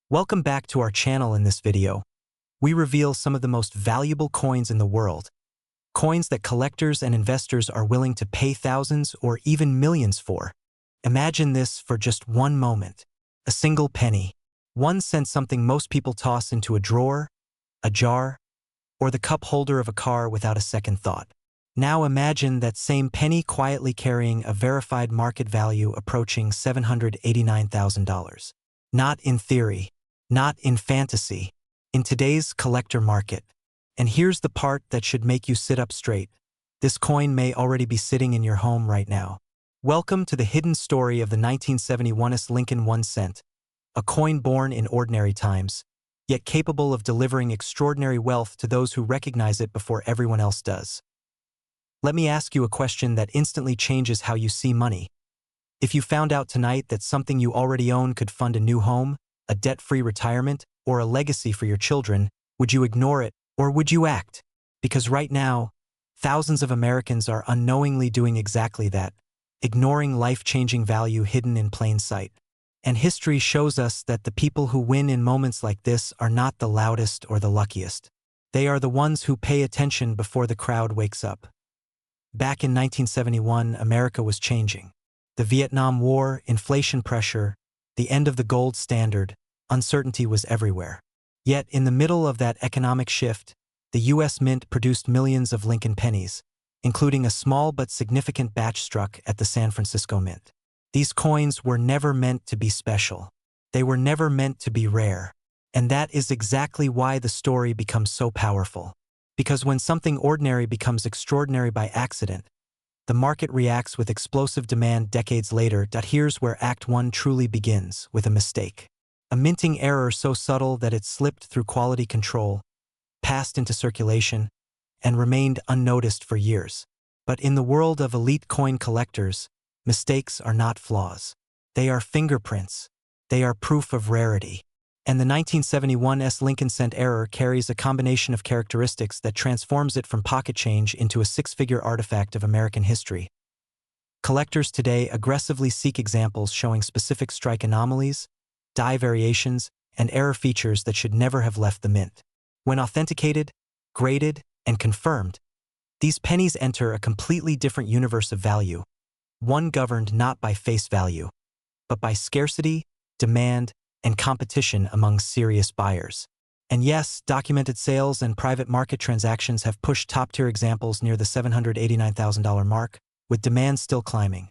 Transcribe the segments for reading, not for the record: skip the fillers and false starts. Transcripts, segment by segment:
Welcome back to our channel. In this video, we reveal some of the most valuable coins in the world, coins that collectors and investors are willing to pay thousands or even millions for. Imagine this for just one moment. A single penny. 1 cent, something most people toss into a drawer, a jar, or the cup holder of a car without a second thought. Now imagine that same penny quietly carrying a verified market value approaching $789,000. Not in theory, not in fantasy, in today's collector market. And here's the part that should make you sit up straight. This coin may already be sitting in your home right now. Welcome to the hidden story of the 1971's Lincoln 1 cent, a coin born in ordinary times, yet capable of delivering extraordinary wealth to those who recognize it before everyone else does. Let me ask you a question that instantly changes how you see money. If you found out tonight that something you already own could fund a new home, a debt-free retirement, or a legacy for your children, would you ignore it, or would you act? Because right now, thousands of Americans are unknowingly doing exactly that, ignoring life-changing value hidden in plain sight. And history shows us that the people who win in moments like this are not the loudest or the luckiest. They are the ones who pay attention before the crowd wakes up. Back in 1971, America was changing. The Vietnam War, inflation pressure, the end of the gold standard, uncertainty was everywhere. Yet, in the middle of that economic shift, the U.S. Mint produced millions of Lincoln pennies, including a small but significant batch struck at the San Francisco Mint. These coins were never meant to be special. They were never meant to be rare. And that is exactly why the story becomes so powerful. Because when something ordinary becomes extraordinary by accident, the market reacts with explosive demand decades later. Here's where Act 1 truly begins, with a mistake. A minting error so subtle that it slipped through quality control, passed into circulation, and remained unnoticed for years. But in the world of elite coin collectors, mistakes are not flaws. They are fingerprints. They are proof of rarity. And the 1971's Lincoln cent error carries a combination of characteristics that transforms it from pocket change into a six-figure artifact of American history. Collectors today aggressively seek examples showing specific strike anomalies, die variations, and error features that should never have left the mint. When authenticated, graded, and confirmed, these pennies enter a completely different universe of value, one governed not by face value, but by scarcity, demand, and competition among serious buyers. And yes, documented sales and private market transactions have pushed top-tier examples near the $789,000 mark, with demand still climbing.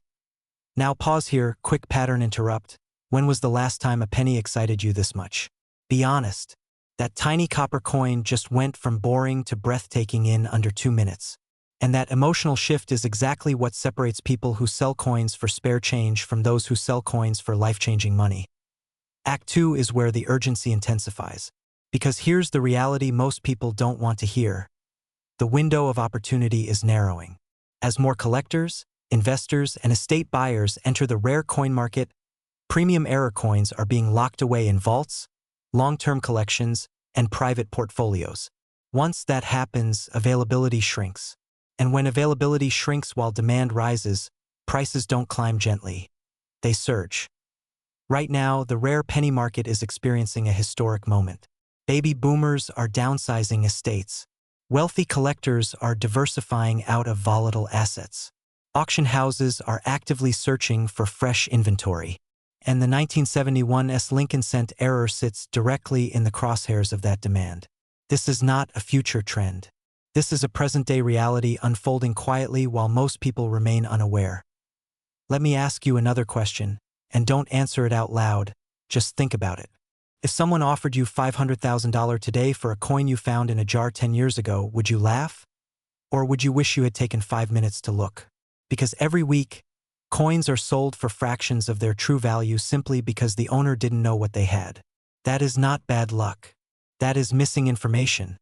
Now pause here, quick pattern interrupt. When was the last time a penny excited you this much? Be honest. That tiny copper coin just went from boring to breathtaking in under 2 minutes. And that emotional shift is exactly what separates people who sell coins for spare change from those who sell coins for life-changing money. Act 2 is where the urgency intensifies. Because here's the reality most people don't want to hear. The window of opportunity is narrowing. As more collectors, investors, and estate buyers enter the rare coin market, premium error coins are being locked away in vaults, long-term collections, and private portfolios. Once that happens, availability shrinks. And when availability shrinks while demand rises, prices don't climb gently. They surge. Right now, the rare penny market is experiencing a historic moment. Baby boomers are downsizing estates. Wealthy collectors are diversifying out of volatile assets. Auction houses are actively searching for fresh inventory. And the 1971's Lincoln cent error sits directly in the crosshairs of that demand. This is not a future trend. This is a present-day reality unfolding quietly while most people remain unaware. Let me ask you another question. And don't answer it out loud, just think about it. If someone offered you $500,000 today for a coin you found in a jar 10 years ago, would you laugh? Or would you wish you had taken 5 minutes to look? Because every week, coins are sold for fractions of their true value simply because the owner didn't know what they had. That is not bad luck. That is missing information.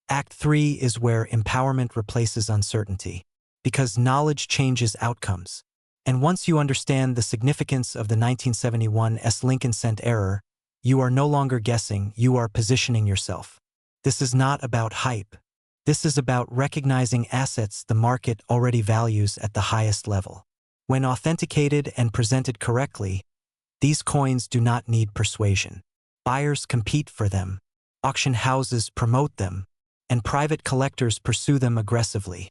Act 3 is where empowerment replaces uncertainty. Because knowledge changes outcomes. And once you understand the significance of the 1971's Lincoln cent error, you are no longer guessing, you are positioning yourself. This is not about hype. This is about recognizing assets the market already values at the highest level. When authenticated and presented correctly, these coins do not need persuasion. Buyers compete for them, auction houses promote them, and private collectors pursue them aggressively.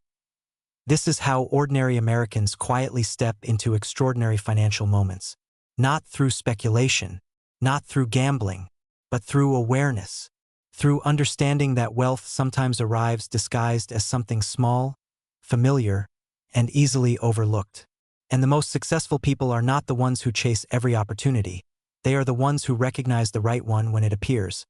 This is how ordinary Americans quietly step into extraordinary financial moments. Not through speculation, not through gambling, but through awareness, through understanding that wealth sometimes arrives disguised as something small, familiar, and easily overlooked. And the most successful people are not the ones who chase every opportunity. They are the ones who recognize the right one when it appears.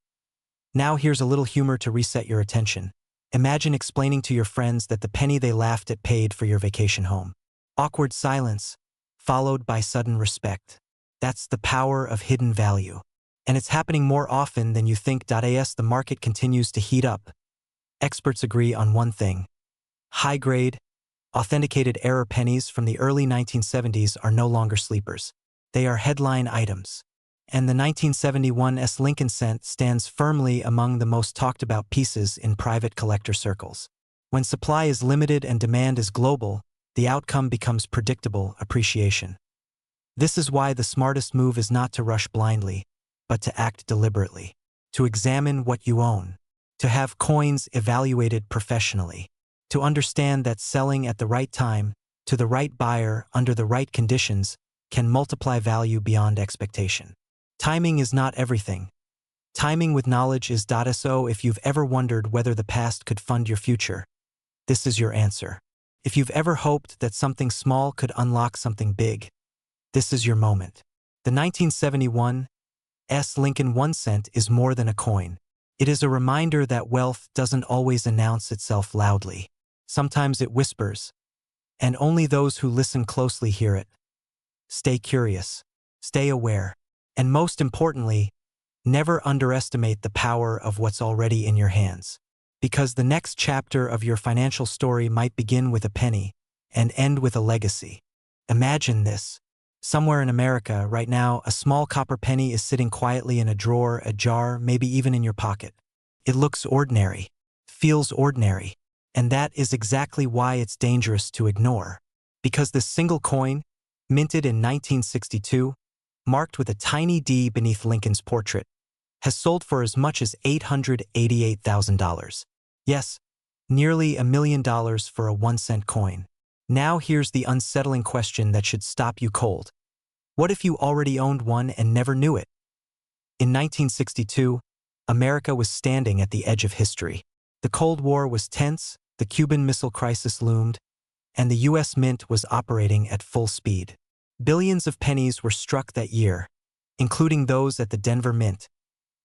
Now here's a little humor to reset your attention. Imagine explaining to your friends that the penny they laughed at paid for your vacation home. Awkward silence, followed by sudden respect. That's the power of hidden value. And it's happening more often than you think. As the market continues to heat up, experts agree on one thing. High-grade, authenticated error pennies from the early 1970s are no longer sleepers. They are headline items. And the 1971 Lincoln cent stands firmly among the most talked about pieces in private collector circles. When supply is limited and demand is global, the outcome becomes predictable appreciation. This is why the smartest move is not to rush blindly, but to act deliberately, to examine what you own, to have coins evaluated professionally, to understand that selling at the right time, to the right buyer under the right conditions, can multiply value beyond expectation. Timing is not everything. Timing with knowledge is. So if you've ever wondered whether the past could fund your future, this is your answer. If you've ever hoped that something small could unlock something big, this is your moment. The 1971 Lincoln 1 cent is more than a coin. It is a reminder that wealth doesn't always announce itself loudly. Sometimes it whispers, and only those who listen closely hear it. Stay curious, stay aware, and most importantly, never underestimate the power of what's already in your hands. Because the next chapter of your financial story might begin with a penny and end with a legacy. Imagine this. Somewhere in America, right now, a small copper penny is sitting quietly in a drawer, a jar, maybe even in your pocket. It looks ordinary, feels ordinary, and that is exactly why it's dangerous to ignore. Because this single coin, minted in 1962, marked with a tiny D beneath Lincoln's portrait, has sold for as much as $888,000. Yes, nearly $1 million for a 1-cent coin. Now here's the unsettling question that should stop you cold. What if you already owned one and never knew it? In 1962, America was standing at the edge of history. The Cold War was tense, the Cuban Missile Crisis loomed, and the U.S. Mint was operating at full speed. Billions of pennies were struck that year, including those at the Denver Mint,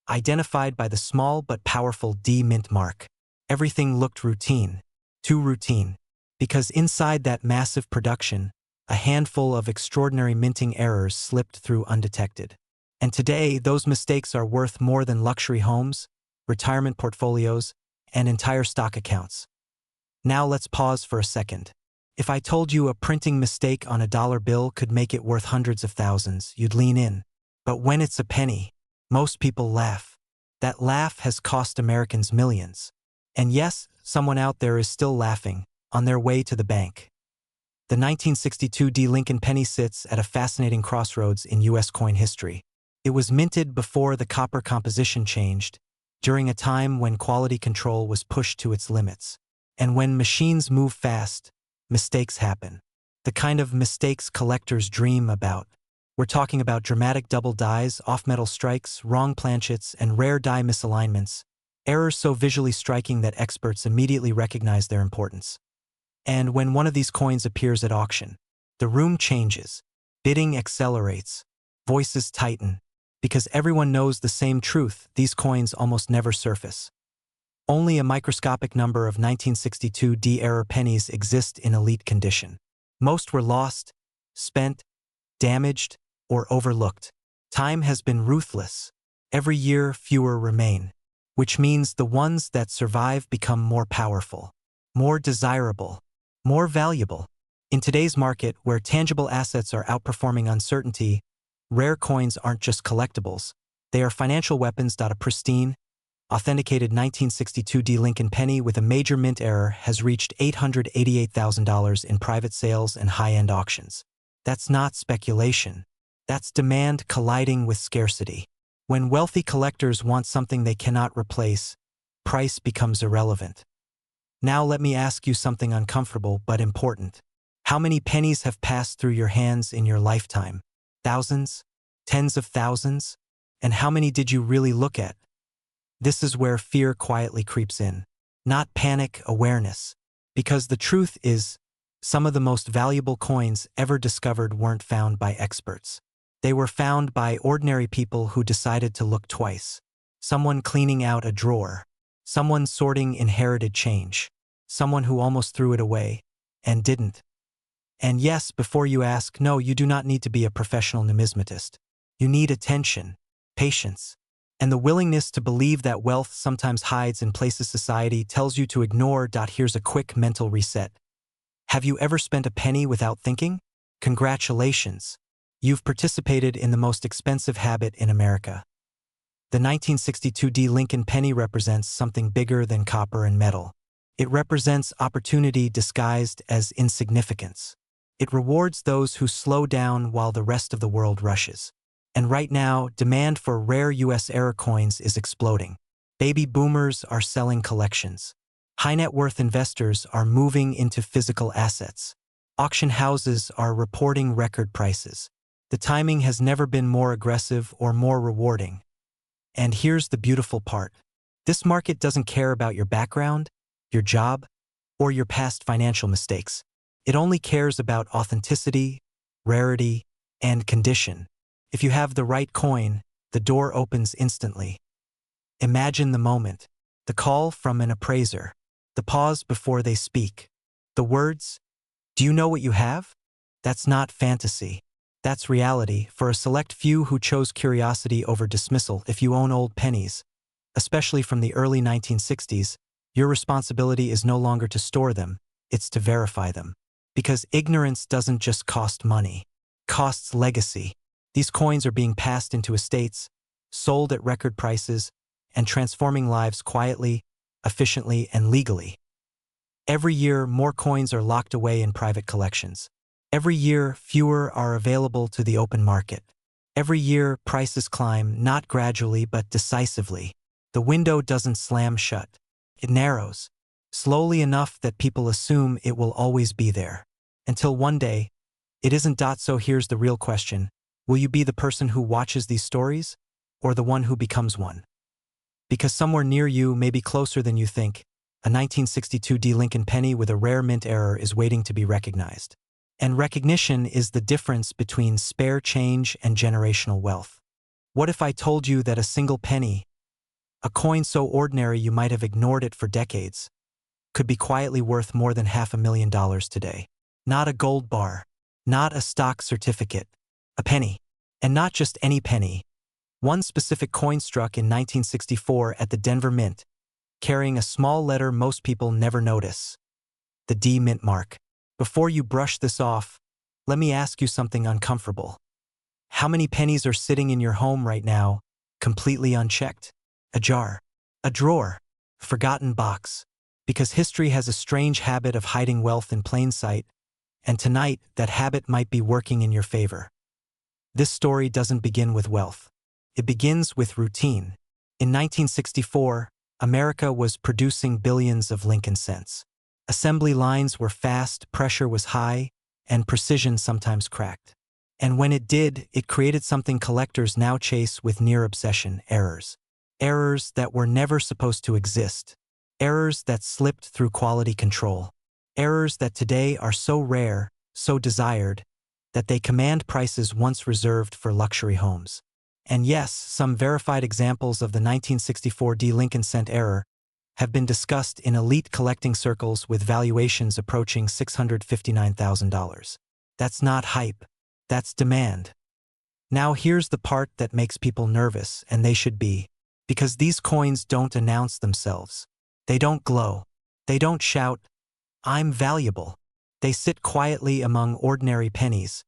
identified by the small but powerful D Mint mark. Everything looked routine, too routine, because inside that massive production, a handful of extraordinary minting errors slipped through undetected. And today, those mistakes are worth more than luxury homes, retirement portfolios, and entire stock accounts. Now let's pause for a second. If I told you a printing mistake on a dollar bill could make it worth hundreds of thousands, you'd lean in. But when it's a penny, most people laugh. That laugh has cost Americans millions. And yes, someone out there is still laughing, on their way to the bank. The 1962 D Lincoln penny sits at a fascinating crossroads in U.S. coin history. It was minted before the copper composition changed, during a time when quality control was pushed to its limits. And when machines move fast, mistakes happen. The kind of mistakes collectors dream about. We're talking about dramatic double dies, off-metal strikes, wrong planchets, and rare die misalignments, errors so visually striking that experts immediately recognize their importance. And when one of these coins appears at auction, the room changes, bidding accelerates, voices tighten, because everyone knows the same truth: these coins almost never surface. Only a microscopic number of 1962 D error pennies exist in elite condition. Most were lost, spent, damaged, or overlooked. Time has been ruthless. Every year, fewer remain, which means the ones that survive become more powerful, more desirable, more valuable. In today's market, where tangible assets are outperforming uncertainty, rare coins aren't just collectibles. They are financial weapons. A pristine, authenticated 1962 D Lincoln penny with a major mint error has reached $888,000 in private sales and high-end auctions. That's not speculation. That's demand colliding with scarcity. When wealthy collectors want something they cannot replace, price becomes irrelevant. Now let me ask you something uncomfortable but important. How many pennies have passed through your hands in your lifetime? Thousands? Tens of thousands? And how many did you really look at? This is where fear quietly creeps in. Not panic, awareness. Because the truth is, some of the most valuable coins ever discovered weren't found by experts. They were found by ordinary people who decided to look twice. Someone cleaning out a drawer. Someone sorting inherited change. Someone who almost threw it away and didn't. And yes, before you ask, no, you do not need to be a professional numismatist. You need attention, patience, and the willingness to believe that wealth sometimes hides in places society tells you to ignore. Here's a quick mental reset. Have you ever spent a penny without thinking? Congratulations. You've participated in the most expensive habit in America. The 1962 D. Lincoln penny represents something bigger than copper and metal. It represents opportunity disguised as insignificance. It rewards those who slow down while the rest of the world rushes. And right now, demand for rare U.S. era coins is exploding. Baby boomers are selling collections. High net worth investors are moving into physical assets. Auction houses are reporting record prices. The timing has never been more aggressive or more rewarding. And here's the beautiful part. This market doesn't care about your background, your job, or your past financial mistakes. It only cares about authenticity, rarity, and condition. If you have the right coin, the door opens instantly. Imagine the moment, the call from an appraiser, the pause before they speak, the words, "Do you know what you have?" That's not fantasy. That's reality for a select few who chose curiosity over dismissal. If you own old pennies, especially from the early 1960s, your responsibility is no longer to store them, it's to verify them. Because ignorance doesn't just cost money, it costs legacy. These coins are being passed into estates, sold at record prices, and transforming lives quietly, efficiently, and legally. Every year, more coins are locked away in private collections. Every year, fewer are available to the open market. Every year, prices climb, not gradually but decisively. The window doesn't slam shut. It narrows, slowly enough that people assume it will always be there. Until one day, it isn't. So here's the real question. Will you be the person who watches these stories, or the one who becomes one? Because somewhere near you, maybe closer than you think, a 1962 D. Lincoln penny with a rare mint error is waiting to be recognized. And recognition is the difference between spare change and generational wealth. What if I told you that a single penny, a coin so ordinary you might have ignored it for decades, could be quietly worth more than $500,000 today? Not a gold bar, not a stock certificate, a penny. And not just any penny. One specific coin struck in 1964 at the Denver Mint, carrying a small letter most people never notice. The D Mint mark. Before you brush this off, let me ask you something uncomfortable. How many pennies are sitting in your home right now, completely unchecked? A jar, a drawer, a forgotten box. Because history has a strange habit of hiding wealth in plain sight, and tonight that habit might be working in your favor. This story doesn't begin with wealth. It begins with routine. In 1964, America was producing billions of Lincoln cents. Assembly lines were fast, pressure was high, and precision sometimes cracked. And when it did, it created something collectors now chase with near obsession: errors. Errors that were never supposed to exist. Errors that slipped through quality control. Errors that today are so rare, so desired, that they command prices once reserved for luxury homes. And yes, some verified examples of the 1964 D. Lincoln cent error have been discussed in elite collecting circles with valuations approaching $659,000. That's not hype. That's demand. Now here's the part that makes people nervous, and they should be. Because these coins don't announce themselves. They don't glow. They don't shout, "I'm valuable." They sit quietly among ordinary pennies,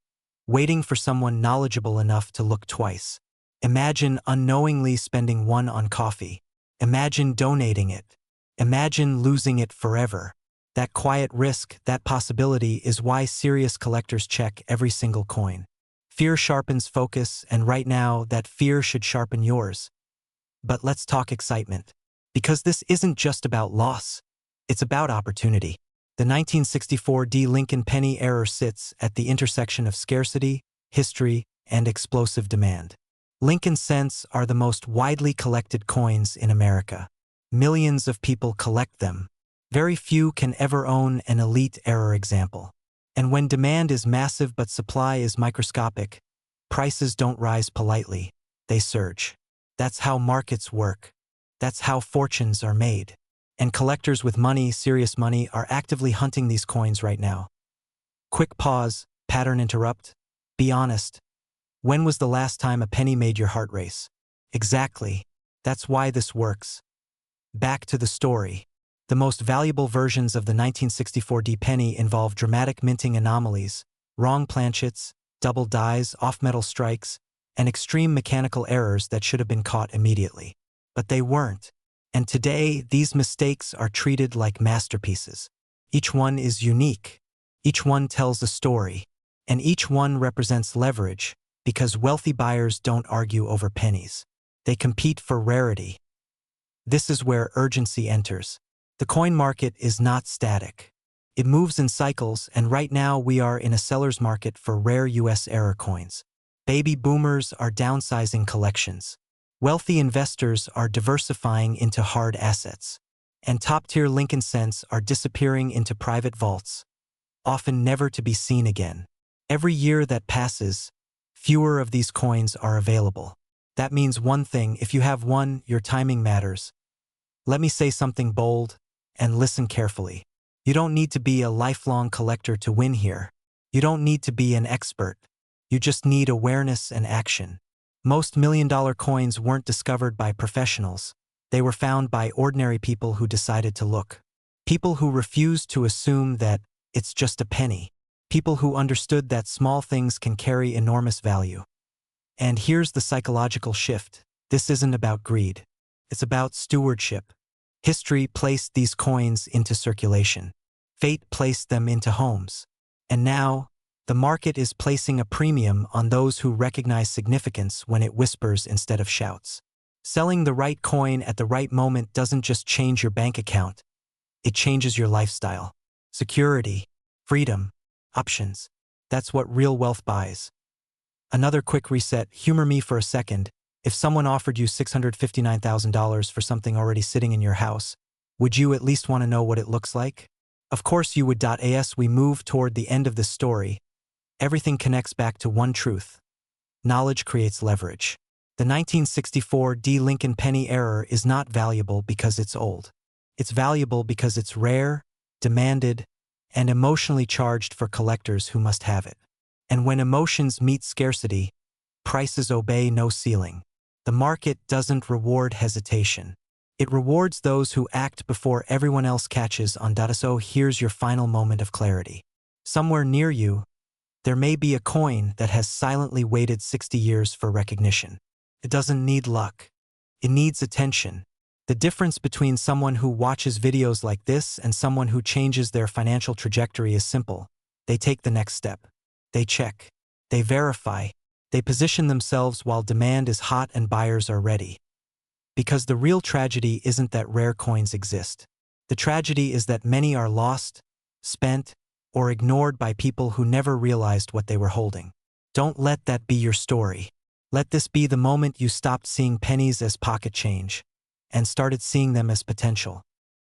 waiting for someone knowledgeable enough to look twice. Imagine unknowingly spending one on coffee. Imagine donating it. Imagine losing it forever. That quiet risk, that possibility, is why serious collectors check every single coin. Fear sharpens focus, and right now, that fear should sharpen yours. But let's talk excitement. Because this isn't just about loss, it's about opportunity. The 1964 D. Lincoln penny error sits at the intersection of scarcity, history, and explosive demand. Lincoln cents are the most widely collected coins in America. Millions of people collect them. Very few can ever own an elite error example. And when demand is massive but supply is microscopic, prices don't rise politely, they surge. That's how markets work. That's how fortunes are made. And collectors with money, serious money, are actively hunting these coins right now. Quick pause, pattern interrupt. Be honest. When was the last time a penny made your heart race? Exactly. That's why this works. Back to the story. The most valuable versions of the 1964 D penny involve dramatic minting anomalies, wrong planchets, double dies, off-metal strikes, and extreme mechanical errors that should have been caught immediately. But they weren't. And today, these mistakes are treated like masterpieces. Each one is unique. Each one tells a story. And each one represents leverage, because wealthy buyers don't argue over pennies. They compete for rarity. This is where urgency enters. The coin market is not static. It moves in cycles, and right now we are in a seller's market for rare U.S. error coins. Baby boomers are downsizing collections. Wealthy investors are diversifying into hard assets. And top-tier Lincoln cents are disappearing into private vaults, often never to be seen again. Every year that passes, fewer of these coins are available. That means one thing: if you have one, your timing matters. Let me say something bold, and listen carefully. You don't need to be a lifelong collector to win here. You don't need to be an expert. You just need awareness and action. Most million-dollar coins weren't discovered by professionals. They were found by ordinary people who decided to look. People who refused to assume that it's just a penny. People who understood that small things can carry enormous value. And here's the psychological shift. This isn't about greed. It's about stewardship. History placed these coins into circulation. Fate placed them into homes. And now, the market is placing a premium on those who recognize significance when it whispers instead of shouts. Selling the right coin at the right moment doesn't just change your bank account. It changes your lifestyle. Security, freedom, options. That's what real wealth buys. Another quick reset. Humor me for a second. If someone offered you $659,000 for something already sitting in your house, would you at least want to know what it looks like? Of course you would. As we move toward the end of this story, everything connects back to one truth. Knowledge creates leverage. The 1964 D. Lincoln penny error is not valuable because it's old. It's valuable because it's rare, demanded, and emotionally charged for collectors who must have it. And when emotions meet scarcity, prices obey no ceiling. The market doesn't reward hesitation. It rewards those who act before everyone else catches on. So here's your final moment of clarity. Somewhere near you, there may be a coin that has silently waited 60 years for recognition. It doesn't need luck. It needs attention. The difference between someone who watches videos like this and someone who changes their financial trajectory is simple. They take the next step. They check. They verify. They position themselves while demand is hot and buyers are ready. Because the real tragedy isn't that rare coins exist. The tragedy is that many are lost, spent, or ignored by people who never realized what they were holding. Don't let that be your story. Let this be the moment you stopped seeing pennies as pocket change and started seeing them as potential.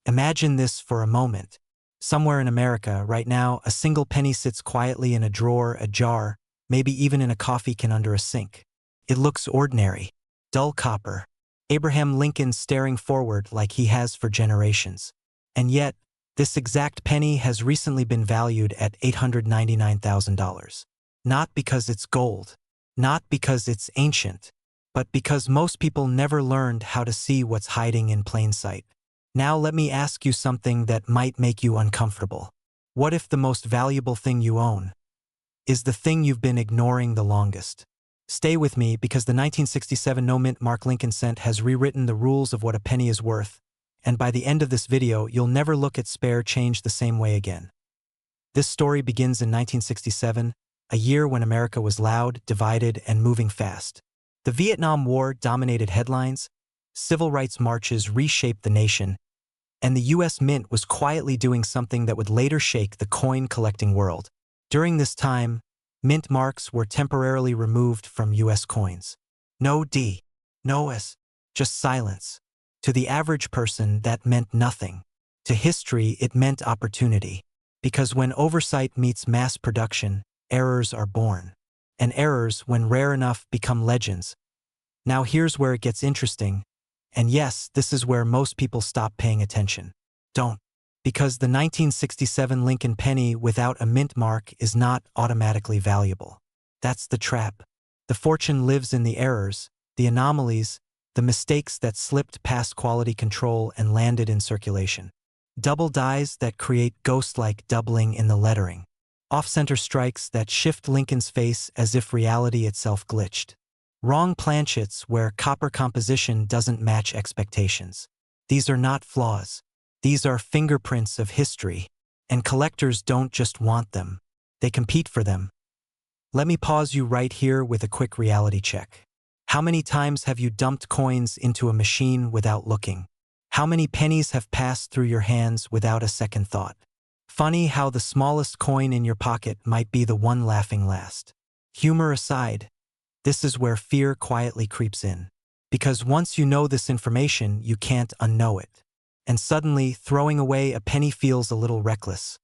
Imagine this for a moment. Somewhere in America, right now, a single penny sits quietly in a drawer, a jar, maybe even in a coffee can under a sink. It looks ordinary, dull copper. Abraham Lincoln staring forward like he has for generations. And yet, this exact penny has recently been valued at $899,000. Not because it's gold, not because it's ancient, but because most people never learned how to see what's hiding in plain sight. Now let me ask you something that might make you uncomfortable. What if the most valuable thing you own is the thing you've been ignoring the longest? Stay with me, because the 1967 no-mint Mark Lincoln cent has rewritten the rules of what a penny is worth, and by the end of this video, you'll never look at spare change the same way again. This story begins in 1967, a year when America was loud, divided, and moving fast. The Vietnam War dominated headlines, civil rights marches reshaped the nation, and the U.S. Mint was quietly doing something that would later shake the coin-collecting world. During this time, mint marks were temporarily removed from U.S. coins. No D, no S, just silence. To the average person, that meant nothing. To history, it meant opportunity. Because when oversight meets mass production, errors are born. And errors, when rare enough, become legends. Now here's where it gets interesting. And yes, this is where most people stop paying attention. Don't. Because the 1967 Lincoln penny without a mint mark is not automatically valuable. That's the trap. The fortune lives in the errors, the anomalies, the mistakes that slipped past quality control and landed in circulation. Double dies that create ghost-like doubling in the lettering. Off-center strikes that shift Lincoln's face as if reality itself glitched. Wrong planchets where copper composition doesn't match expectations. These are not flaws. These are fingerprints of history, and collectors don't just want them. They compete for them. Let me pause you right here with a quick reality check. How many times have you dumped coins into a machine without looking? How many pennies have passed through your hands without a second thought? Funny how the smallest coin in your pocket might be the one laughing last. Humor aside, this is where fear quietly creeps in. Because once you know this information, you can't unknow it. And suddenly, throwing away a penny feels a little reckless.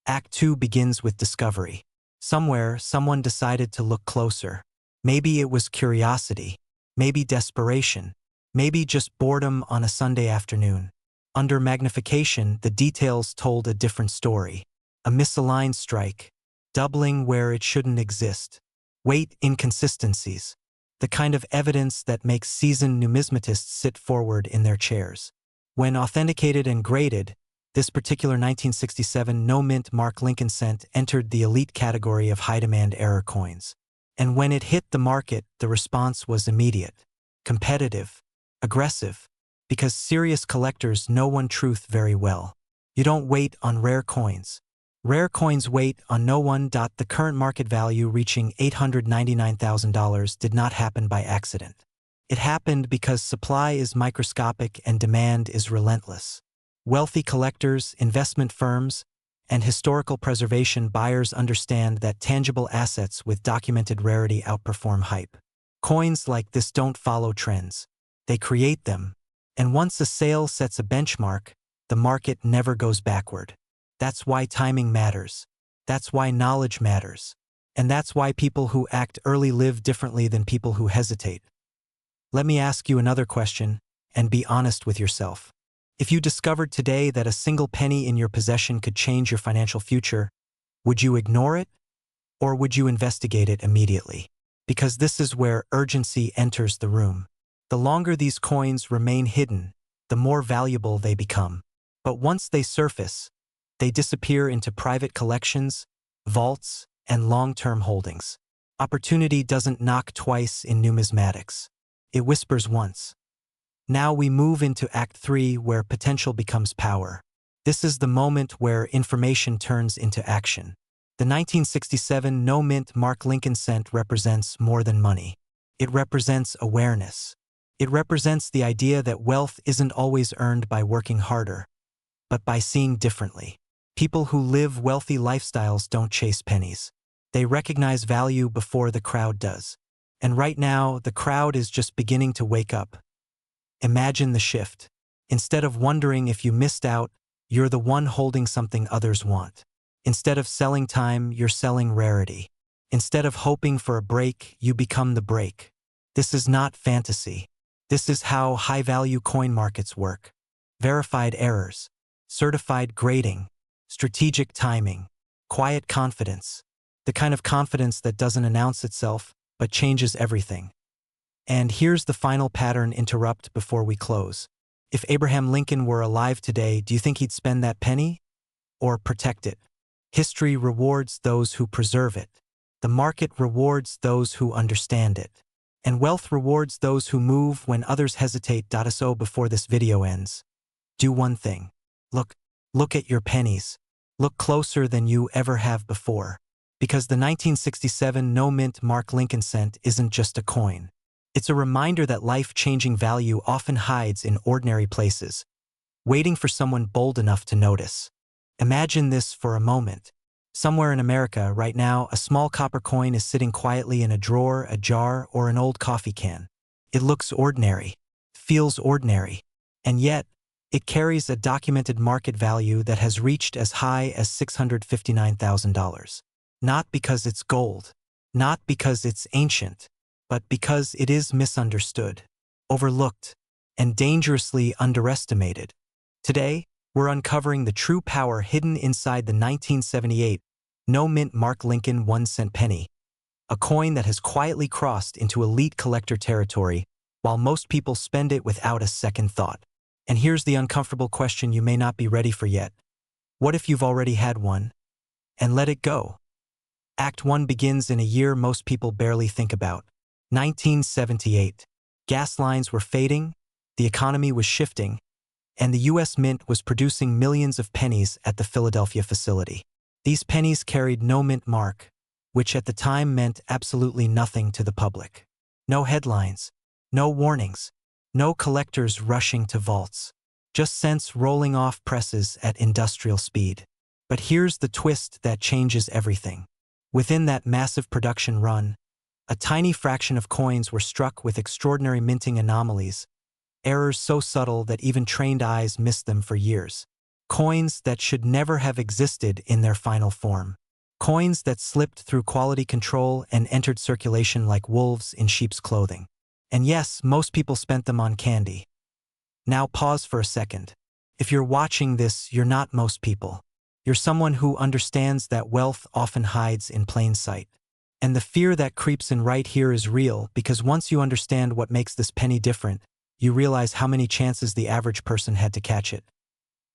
Act 2 begins with discovery. Somewhere, someone decided to look closer. Maybe it was curiosity, maybe desperation, maybe just boredom on a Sunday afternoon. Under magnification, the details told a different story. A misaligned strike, doubling where it shouldn't exist. Weight inconsistencies, the kind of evidence that makes seasoned numismatists sit forward in their chairs. When authenticated and graded, this particular 1967 no-mint mark Lincoln cent entered the elite category of high-demand error coins. And when it hit the market, the response was immediate. Competitive. Aggressive. Because serious collectors know one truth very well. You don't wait on rare coins. Rare coins wait on no one. The current market value reaching $899,000 did not happen by accident. It happened because supply is microscopic and demand is relentless. Wealthy collectors, investment firms, and historical preservation buyers understand that tangible assets with documented rarity outperform hype. Coins like this don't follow trends. They create them. And once a sale sets a benchmark, the market never goes backward. That's why timing matters. That's why knowledge matters. And that's why people who act early live differently than people who hesitate. Let me ask you another question, and be honest with yourself. If you discovered today that a single penny in your possession could change your financial future, would you ignore it? Or would you investigate it immediately? Because this is where urgency enters the room. The longer these coins remain hidden, the more valuable they become. But once they surface, they disappear into private collections, vaults, and long-term holdings. Opportunity doesn't knock twice in numismatics. It whispers once. Now we move into Act 3, where potential becomes power. This is the moment where information turns into action. The 1967 no-mint mark Lincoln cent represents more than money. It represents awareness. It represents the idea that wealth isn't always earned by working harder, but by seeing differently. People who live wealthy lifestyles don't chase pennies. They recognize value before the crowd does. And right now, the crowd is just beginning to wake up. Imagine the shift. Instead of wondering if you missed out, you're the one holding something others want. Instead of selling time, you're selling rarity. Instead of hoping for a break, you become the break. This is not fantasy. This is how high-value coin markets work. Verified errors, certified grading, strategic timing, quiet confidence. The kind of confidence that doesn't announce itself, but changes everything. And here's the final pattern interrupt before we close. If Abraham Lincoln were alive today, do you think he'd spend that penny? Or protect it? History rewards those who preserve it. The market rewards those who understand it. And wealth rewards those who move when others hesitate. So before this video ends, do one thing. Look at your pennies. Look closer than you ever have before. Because the 1967 no-mint Mark Lincoln cent isn't just a coin. It's a reminder that life-changing value often hides in ordinary places, waiting for someone bold enough to notice. Imagine this for a moment. Somewhere in America, right now, a small copper coin is sitting quietly in a drawer, a jar, or an old coffee can. It looks ordinary, feels ordinary, and yet, it carries a documented market value that has reached as high as $659,000. Not because it's gold, not because it's ancient, but because it is misunderstood, overlooked, and dangerously underestimated. Today, we're uncovering the true power hidden inside the 1978 no-mint Mark Lincoln 1-cent penny, a coin that has quietly crossed into elite collector territory while most people spend it without a second thought. And here's the uncomfortable question you may not be ready for yet. What if you've already had one and let it go? Act 1 begins in a year most people barely think about. 1978. Gas lines were fading, the economy was shifting, and the U.S. Mint was producing millions of pennies at the Philadelphia facility. These pennies carried no mint mark, which at the time meant absolutely nothing to the public. No headlines, no warnings, no collectors rushing to vaults, just cents rolling off presses at industrial speed. But here's the twist that changes everything. Within that massive production run, a tiny fraction of coins were struck with extraordinary minting anomalies, errors so subtle that even trained eyes missed them for years. Coins that should never have existed in their final form. Coins that slipped through quality control and entered circulation like wolves in sheep's clothing. And yes, most people spent them on candy. Now pause for a second. If you're watching this, you're not most people. You're someone who understands that wealth often hides in plain sight. And the fear that creeps in right here is real, because once you understand what makes this penny different, you realize how many chances the average person had to catch it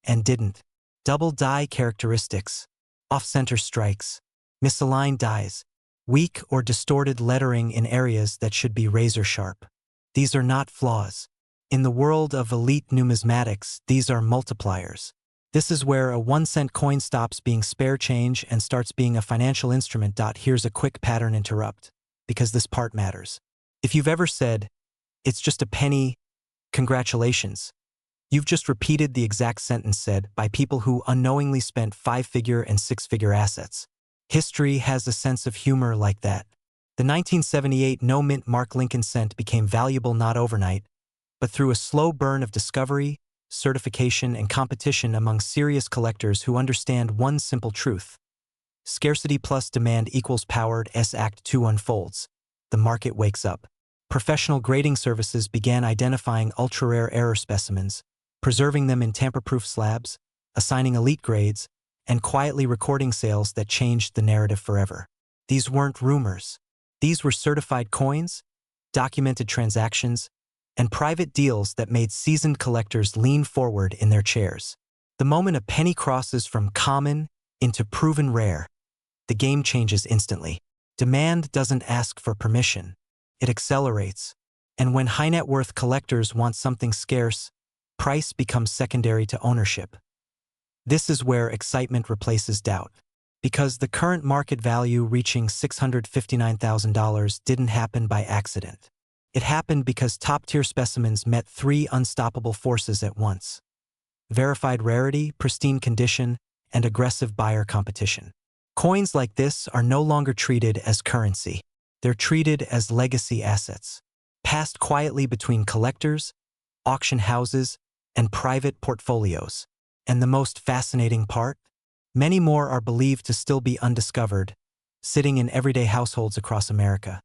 and didn't. Double die characteristics, off-center strikes, misaligned dies, weak or distorted lettering in areas that should be razor sharp. These are not flaws. In the world of elite numismatics, these are multipliers. This is where a 1-cent coin stops being spare change and starts being a financial instrument. Here's a quick pattern interrupt, because this part matters. If you've ever said, "It's just a penny," congratulations. You've just repeated the exact sentence said by people who unknowingly spent 5-figure and 6-figure assets. History has a sense of humor like that. The 1978 no-mint Mark Lincoln cent became valuable not overnight, but through a slow burn of discovery, certification, and competition among serious collectors who understand one simple truth. Scarcity plus demand equals power. As Act 2 unfolds, the market wakes up. Professional grading services began identifying ultra-rare error specimens, preserving them in tamper-proof slabs, assigning elite grades, and quietly recording sales that changed the narrative forever. These weren't rumors. These were certified coins, documented transactions, and private deals that made seasoned collectors lean forward in their chairs. The moment a penny crosses from common into proven rare, the game changes instantly. Demand doesn't ask for permission. It accelerates. And when high-net-worth collectors want something scarce, price becomes secondary to ownership. This is where excitement replaces doubt. Because the current market value reaching $659,000 didn't happen by accident. It happened because top-tier specimens met 3 unstoppable forces at once: verified rarity, pristine condition, and aggressive buyer competition. Coins like this are no longer treated as currency. They're treated as legacy assets, passed quietly between collectors, auction houses, and private portfolios. And the most fascinating part? Many more are believed to still be undiscovered, sitting in everyday households across America.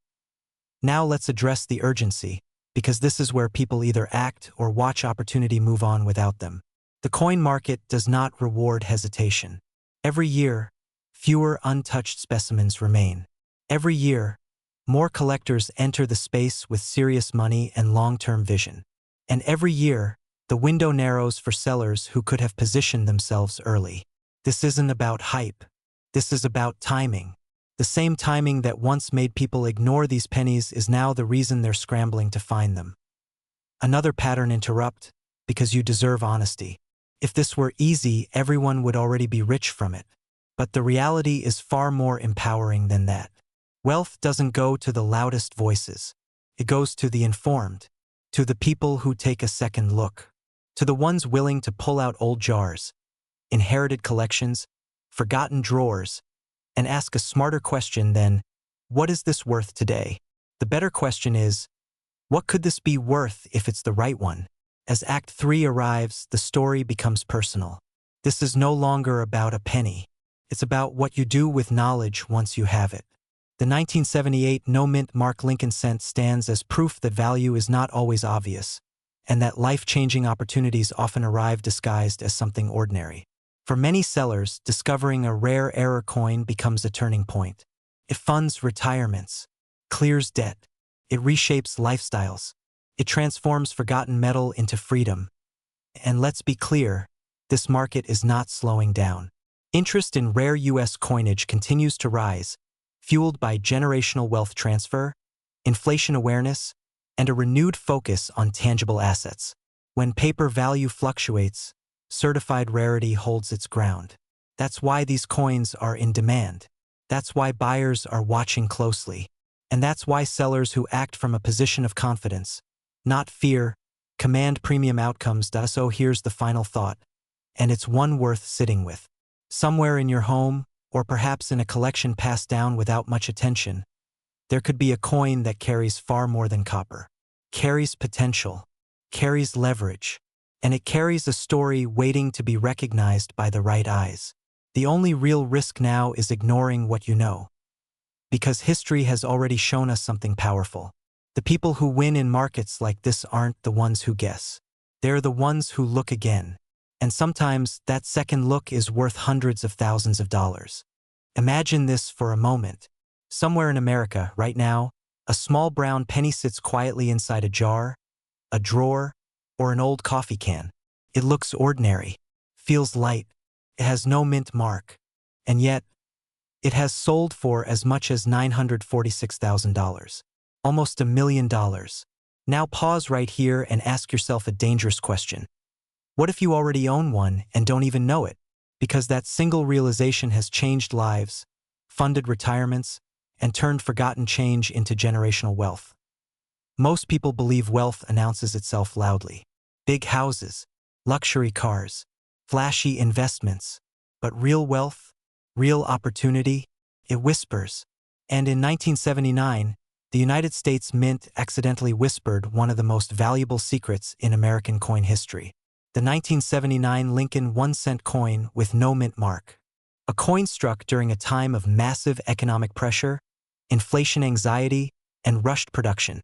Now let's address the urgency, because this is where people either act or watch opportunity move on without them. The coin market does not reward hesitation. Every year, fewer untouched specimens remain. Every year, more collectors enter the space with serious money and long-term vision. And every year, the window narrows for sellers who could have positioned themselves early. This isn't about hype. This is about timing. The same timing that once made people ignore these pennies is now the reason they're scrambling to find them. Another pattern interrupt, because you deserve honesty. If this were easy, everyone would already be rich from it. But the reality is far more empowering than that. Wealth doesn't go to the loudest voices. It goes to the informed, to the people who take a second look, to the ones willing to pull out old jars, inherited collections, forgotten drawers, and ask a smarter question than, what is this worth today? The better question is, what could this be worth if it's the right one? As Act 3 arrives, the story becomes personal. This is no longer about a penny. It's about what you do with knowledge once you have it. The 1978 no-mint mark Lincoln cent stands as proof that value is not always obvious, and that life-changing opportunities often arrive disguised as something ordinary. For many sellers, discovering a rare error coin becomes a turning point. It funds retirements, clears debt, it reshapes lifestyles, it transforms forgotten metal into freedom. And let's be clear, this market is not slowing down. Interest in rare U.S. coinage continues to rise, fueled by generational wealth transfer, inflation awareness, and a renewed focus on tangible assets. When paper value fluctuates, certified rarity holds its ground. That's why these coins are in demand. That's why buyers are watching closely. And that's why sellers who act from a position of confidence, not fear, command premium outcomes. So here's the final thought, and it's one worth sitting with. Somewhere in your home, or perhaps in a collection passed down without much attention, there could be a coin that carries far more than copper. Carries potential, carries leverage, and it carries a story waiting to be recognized by the right eyes. The only real risk now is ignoring what you know. Because history has already shown us something powerful. The people who win in markets like this aren't the ones who guess. They're the ones who look again. And sometimes that second look is worth hundreds of thousands of dollars. Imagine this for a moment. Somewhere in America, right now, a small brown penny sits quietly inside a jar, a drawer, or an old coffee can. It looks ordinary, feels light, it has no mint mark, and yet, it has sold for as much as $946,000. Almost $1 million. Now pause right here and ask yourself a dangerous question. What if you already own one and don't even know it? Because that single realization has changed lives, funded retirements, and turned forgotten change into generational wealth. Most people believe wealth announces itself loudly. Big houses, luxury cars, flashy investments. But real wealth, real opportunity, it whispers. And in 1979, the United States Mint accidentally whispered one of the most valuable secrets in American coin history. The 1979 Lincoln 1-cent coin with no mint mark. A coin struck during a time of massive economic pressure, inflation anxiety, and rushed production.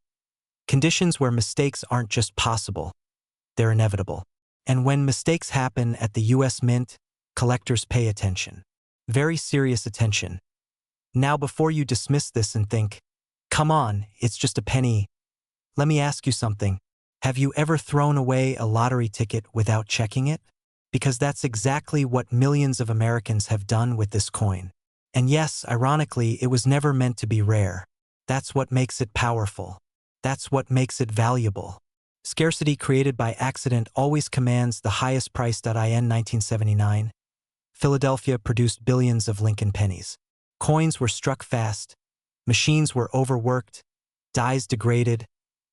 Conditions where mistakes aren't just possible, they're inevitable. And when mistakes happen at the U.S. Mint, collectors pay attention. Very serious attention. Now before you dismiss this and think, come on, it's just a penny, let me ask you something. Have you ever thrown away a lottery ticket without checking it? Because that's exactly what millions of Americans have done with this coin. And yes, ironically, it was never meant to be rare. That's what makes it powerful. That's what makes it valuable. Scarcity created by accident always commands the highest price. In 1979, Philadelphia produced billions of Lincoln pennies. Coins were struck fast, machines were overworked, dies degraded,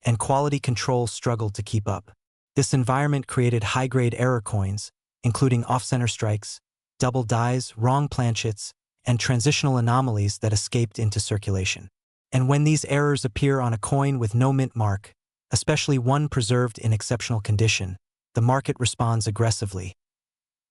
and quality control struggled to keep up. This environment created high-grade error coins, including off-center strikes, double dies, wrong planchets, and transitional anomalies that escaped into circulation. And when these errors appear on a coin with no mint mark, especially one preserved in exceptional condition, the market responds aggressively.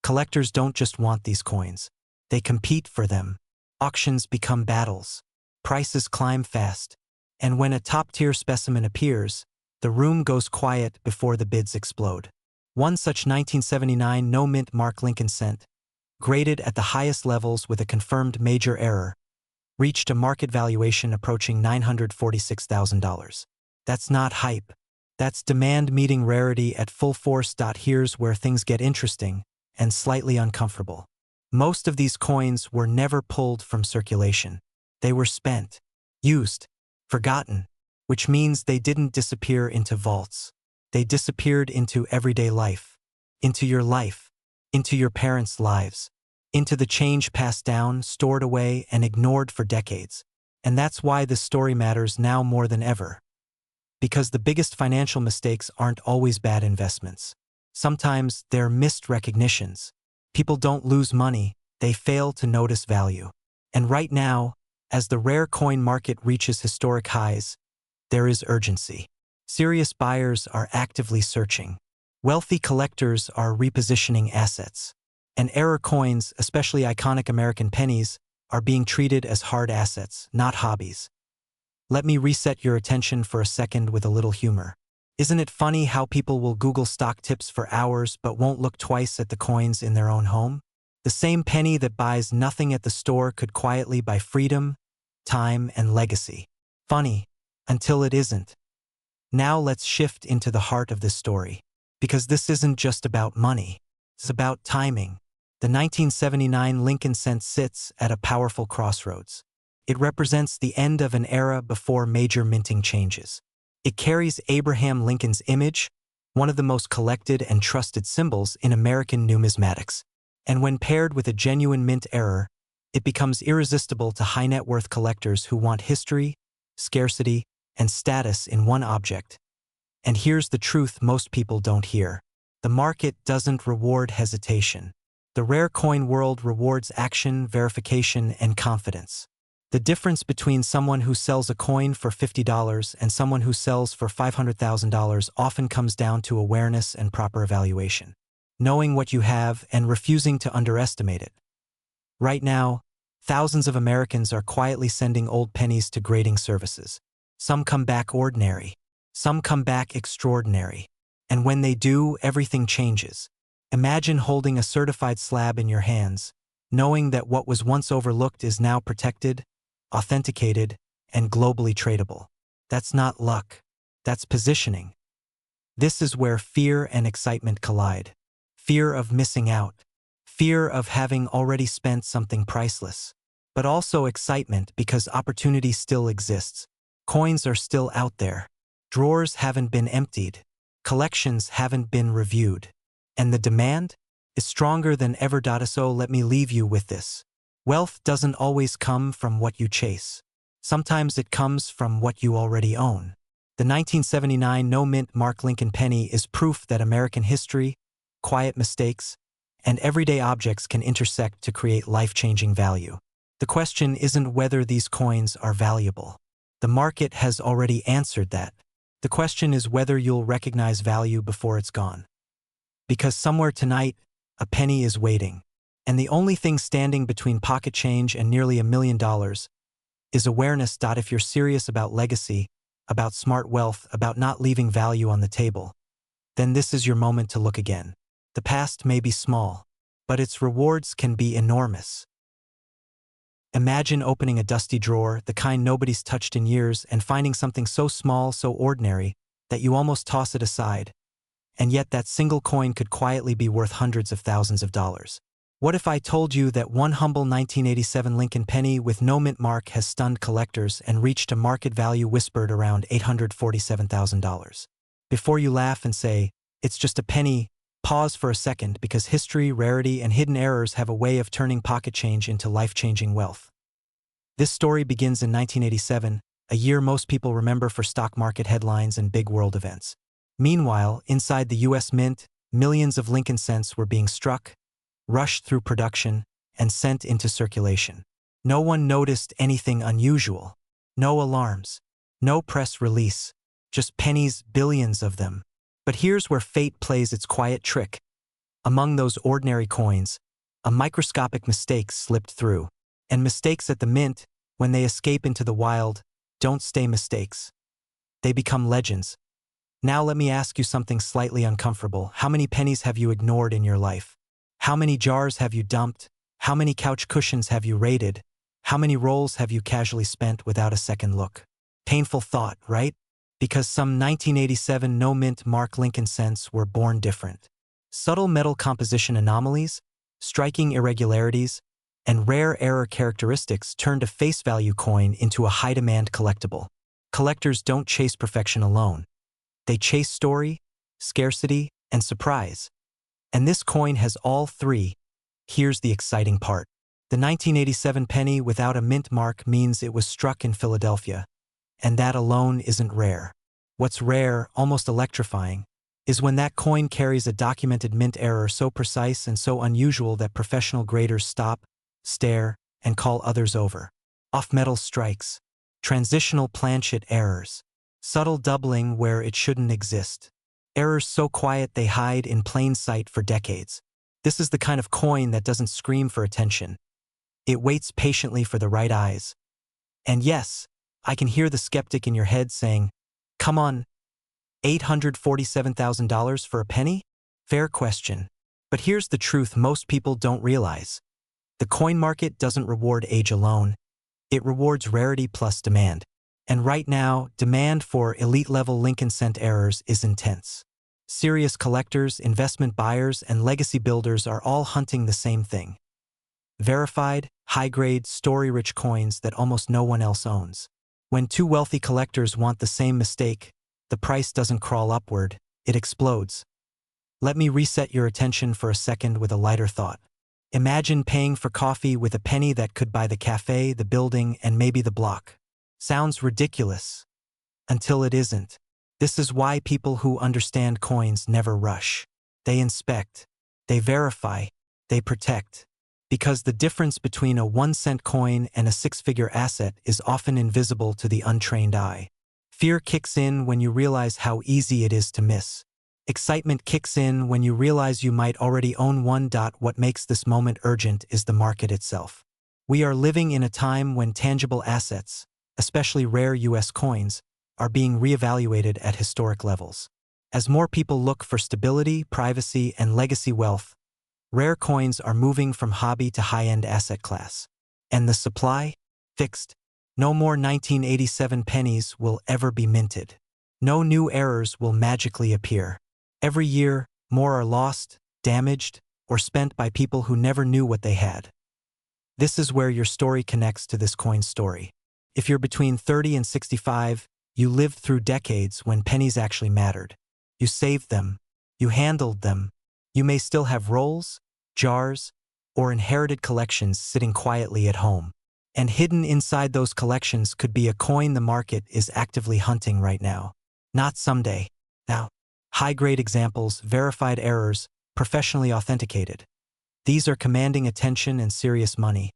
Collectors don't just want these coins. They compete for them. Auctions become battles. Prices climb fast. And when a top-tier specimen appears, the room goes quiet before the bids explode. One such 1979 no-mint mark Lincoln cent, graded at the highest levels with a confirmed major error, reached a market valuation approaching $946,000. That's not hype. That's demand meeting rarity at full force. Here's where things get interesting and slightly uncomfortable. Most of these coins were never pulled from circulation. They were spent, used, forgotten, which means they didn't disappear into vaults. They disappeared into everyday life, into your parents' lives, into the change passed down, stored away, and ignored for decades. And that's why this story matters now more than ever. Because the biggest financial mistakes aren't always bad investments. Sometimes they're missed recognitions. People don't lose money, they fail to notice value. And right now, as the rare coin market reaches historic highs, there is urgency. Serious buyers are actively searching. Wealthy collectors are repositioning assets. And error coins, especially iconic American pennies, are being treated as hard assets, not hobbies. Let me reset your attention for a second with a little humor. Isn't it funny how people will Google stock tips for hours but won't look twice at the coins in their own home? The same penny that buys nothing at the store could quietly buy freedom, time, and legacy. Funny, until it isn't. Now let's shift into the heart of this story. Because this isn't just about money. It's about timing. The 1979 Lincoln cent sits at a powerful crossroads. It represents the end of an era before major minting changes. It carries Abraham Lincoln's image, one of the most collected and trusted symbols in American numismatics. And when paired with a genuine mint error, it becomes irresistible to high-net-worth collectors who want history, scarcity, and status in one object. And here's the truth most people don't hear. The market doesn't reward hesitation. The rare coin world rewards action, verification, and confidence. The difference between someone who sells a coin for $50 and someone who sells for $500,000 often comes down to awareness and proper evaluation. Knowing what you have and refusing to underestimate it. Right now, thousands of Americans are quietly sending old pennies to grading services. Some come back ordinary. Some come back extraordinary. And when they do, everything changes. Imagine holding a certified slab in your hands, knowing that what was once overlooked is now protected, authenticated, and globally tradable. That's not luck. That's positioning. This is where fear and excitement collide. Fear of missing out. Fear of having already spent something priceless. But also excitement because opportunity still exists. Coins are still out there. Drawers haven't been emptied. Collections haven't been reviewed. And the demand is stronger than ever. So let me leave you with this. Wealth doesn't always come from what you chase. Sometimes it comes from what you already own. The 1979 no-mint Mark Lincoln penny is proof that American history, quiet mistakes, and everyday objects can intersect to create life-changing value. The question isn't whether these coins are valuable. The market has already answered that. The question is whether you'll recognize value before it's gone. Because somewhere tonight, a penny is waiting. And the only thing standing between pocket change and nearly $1 million is awareness. If you're serious about legacy, about smart wealth, about not leaving value on the table, then this is your moment to look again. The past may be small, but its rewards can be enormous. Imagine opening a dusty drawer, the kind nobody's touched in years, and finding something so small, so ordinary, that you almost toss it aside. And yet that single coin could quietly be worth hundreds of thousands of dollars. What if I told you that one humble 1987 Lincoln penny with no mint mark has stunned collectors and reached a market value whispered around $847,000? Before you laugh and say, it's just a penny, pause for a second, because history, rarity, and hidden errors have a way of turning pocket change into life-changing wealth. This story begins in 1987, a year most people remember for stock market headlines and big world events. Meanwhile, inside the U.S. Mint, millions of Lincoln cents were being struck, rushed through production, and sent into circulation. No one noticed anything unusual. No alarms. No press release. Just pennies, billions of them. But here's where fate plays its quiet trick. Among those ordinary coins, a microscopic mistake slipped through. And mistakes at the mint, when they escape into the wild, don't stay mistakes. They become legends. Now let me ask you something slightly uncomfortable. How many pennies have you ignored in your life? How many jars have you dumped? How many couch cushions have you raided? How many rolls have you casually spent without a second look? Painful thought, right? Because some 1987 no-mint Mark Lincoln cents were born different. Subtle metal composition anomalies, striking irregularities, and rare error characteristics turned a face-value coin into a high-demand collectible. Collectors don't chase perfection alone. They chase story, scarcity, and surprise. And this coin has all three. Here's the exciting part. The 1987 penny without a mint mark means it was struck in Philadelphia, and that alone isn't rare. What's rare, almost electrifying, is when that coin carries a documented mint error so precise and so unusual that professional graders stop, stare, and call others over. Off-metal strikes, transitional planchet errors, subtle doubling where it shouldn't exist. Errors so quiet they hide in plain sight for decades. This is the kind of coin that doesn't scream for attention. It waits patiently for the right eyes. And yes, I can hear the skeptic in your head saying, "Come on, $847,000 for a penny?" Fair question. But here's the truth most people don't realize. The coin market doesn't reward age alone. It rewards rarity plus demand. And right now, demand for elite-level Lincoln cent errors is intense. Serious collectors, investment buyers, and legacy builders are all hunting the same thing. Verified, high-grade, story-rich coins that almost no one else owns. When two wealthy collectors want the same mistake, the price doesn't crawl upward, it explodes. Let me reset your attention for a second with a lighter thought. Imagine paying for coffee with a penny that could buy the cafe, the building, and maybe the block. Sounds ridiculous. Until it isn't. This is why people who understand coins never rush. They inspect. They verify. They protect. Because the difference between a 1-cent coin and a 6-figure asset is often invisible to the untrained eye. Fear kicks in when you realize how easy it is to miss. Excitement kicks in when you realize you might already own one. What makes this moment urgent is the market itself. We are living in a time when tangible assets, especially rare U.S. coins, are being reevaluated at historic levels. As more people look for stability, privacy, and legacy wealth, rare coins are moving from hobby to high-end asset class. And the supply? Fixed. No more 1987 pennies will ever be minted. No new errors will magically appear. Every year, more are lost, damaged, or spent by people who never knew what they had. This is where your story connects to this coin story. If you're between 30 and 65, you lived through decades when pennies actually mattered. You saved them. You handled them. You may still have rolls, jars, or inherited collections sitting quietly at home. And hidden inside those collections could be a coin the market is actively hunting right now. Not someday. Now. High-grade examples, verified errors, professionally authenticated. These are commanding attention and serious money.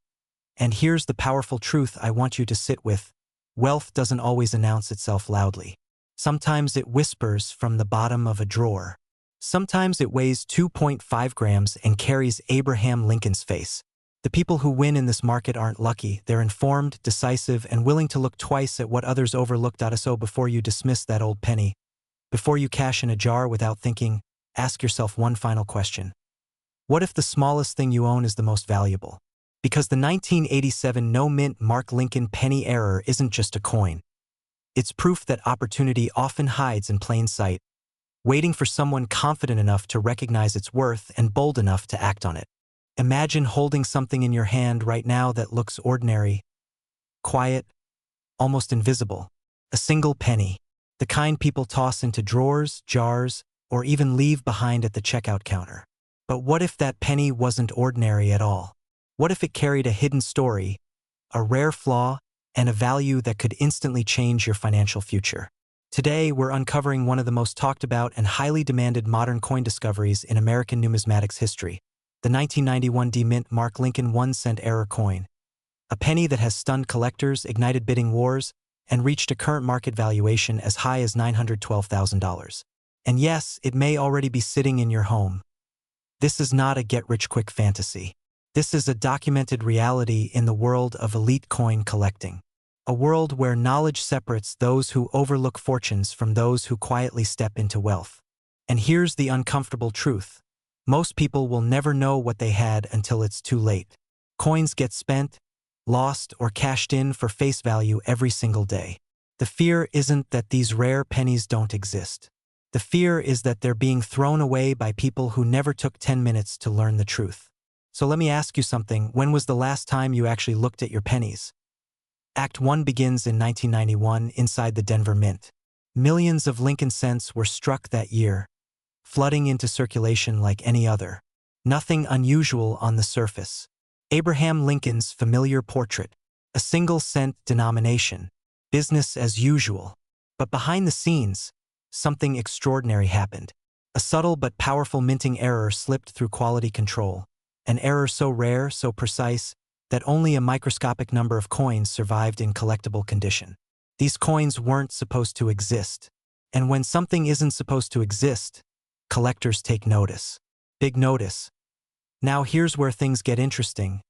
And here's the powerful truth I want you to sit with. Wealth doesn't always announce itself loudly. Sometimes it whispers from the bottom of a drawer. Sometimes it weighs 2.5 grams and carries Abraham Lincoln's face. The people who win in this market aren't lucky. They're informed, decisive, and willing to look twice at what others overlooked. So before you dismiss that old penny, before you cash in a jar without thinking, ask yourself one final question. What if the smallest thing you own is the most valuable? Because the 1987 no-mint mark Lincoln penny error isn't just a coin. It's proof that opportunity often hides in plain sight, waiting for someone confident enough to recognize its worth and bold enough to act on it. Imagine holding something in your hand right now that looks ordinary, quiet, almost invisible. A single penny. The kind people toss into drawers, jars, or even leave behind at the checkout counter. But what if that penny wasn't ordinary at all? What if it carried a hidden story, a rare flaw, and a value that could instantly change your financial future? Today, we're uncovering one of the most talked about and highly demanded modern coin discoveries in American numismatics history, the 1991 D-Mint Mark Lincoln 1-cent error coin. A penny that has stunned collectors, ignited bidding wars, and reached a current market valuation as high as $912,000. And yes, it may already be sitting in your home. This is not a get-rich-quick fantasy. This is a documented reality in the world of elite coin collecting. A world where knowledge separates those who overlook fortunes from those who quietly step into wealth. And here's the uncomfortable truth. Most people will never know what they had until it's too late. Coins get spent, lost, or cashed in for face value every single day. The fear isn't that these rare pennies don't exist. The fear is that they're being thrown away by people who never took 10 minutes to learn the truth. So let me ask you something. When was the last time you actually looked at your pennies? Act 1 begins in 1991 inside the Denver Mint. Millions of Lincoln cents were struck that year, flooding into circulation like any other. Nothing unusual on the surface. Abraham Lincoln's familiar portrait. A single-cent denomination. Business as usual. But behind the scenes, something extraordinary happened. A subtle but powerful minting error slipped through quality control. An error so rare, so precise, that only a microscopic number of coins survived in collectible condition. These coins weren't supposed to exist. And when something isn't supposed to exist, collectors take notice. Big notice. Now here's where things get interesting.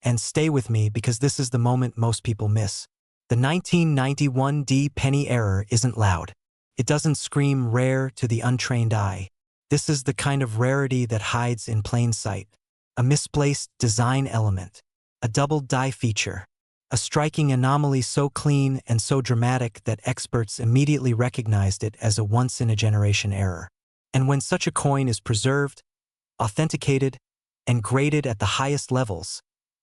And stay with me because this is the moment most people miss. The 1991 D penny error isn't loud. It doesn't scream rare to the untrained eye. This is the kind of rarity that hides in plain sight. A misplaced design element. A double die feature. A striking anomaly so clean and so dramatic that experts immediately recognized it as a once-in-a-generation error. And when such a coin is preserved, authenticated, and graded at the highest levels,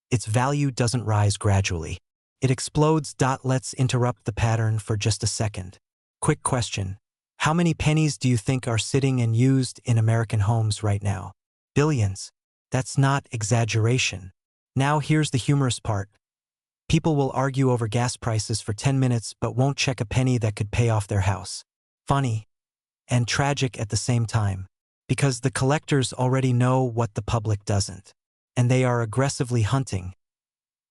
its value doesn't rise gradually. It explodes. Let's interrupt the pattern for just a second. Quick question. How many pennies do you think are sitting and used in American homes right now? Billions. That's not exaggeration. Now here's the humorous part. People will argue over gas prices for 10 minutes but won't check a penny that could pay off their house. Funny. And tragic at the same time. Because the collectors already know what the public doesn't. And they are aggressively hunting.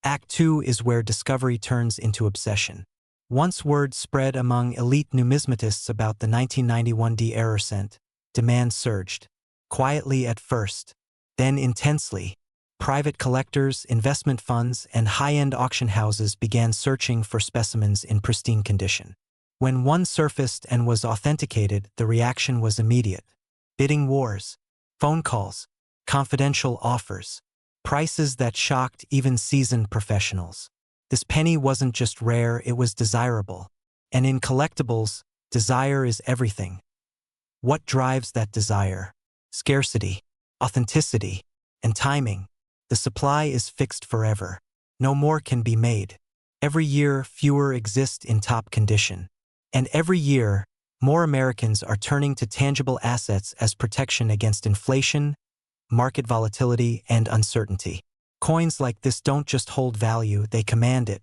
Act 2 is where discovery turns into obsession. Once word spread among elite numismatists about the 1991 D error cent, demand surged. Quietly at first, then intensely. Private collectors, investment funds, and high-end auction houses began searching for specimens in pristine condition. When one surfaced and was authenticated, the reaction was immediate. Bidding wars, phone calls, confidential offers, prices that shocked even seasoned professionals. This penny wasn't just rare, it was desirable. And in collectibles, desire is everything. What drives that desire? Scarcity, authenticity, and timing. The supply is fixed forever. No more can be made. Every year, fewer exist in top condition. And every year, more Americans are turning to tangible assets as protection against inflation, market volatility, and uncertainty. Coins like this don't just hold value, they command it.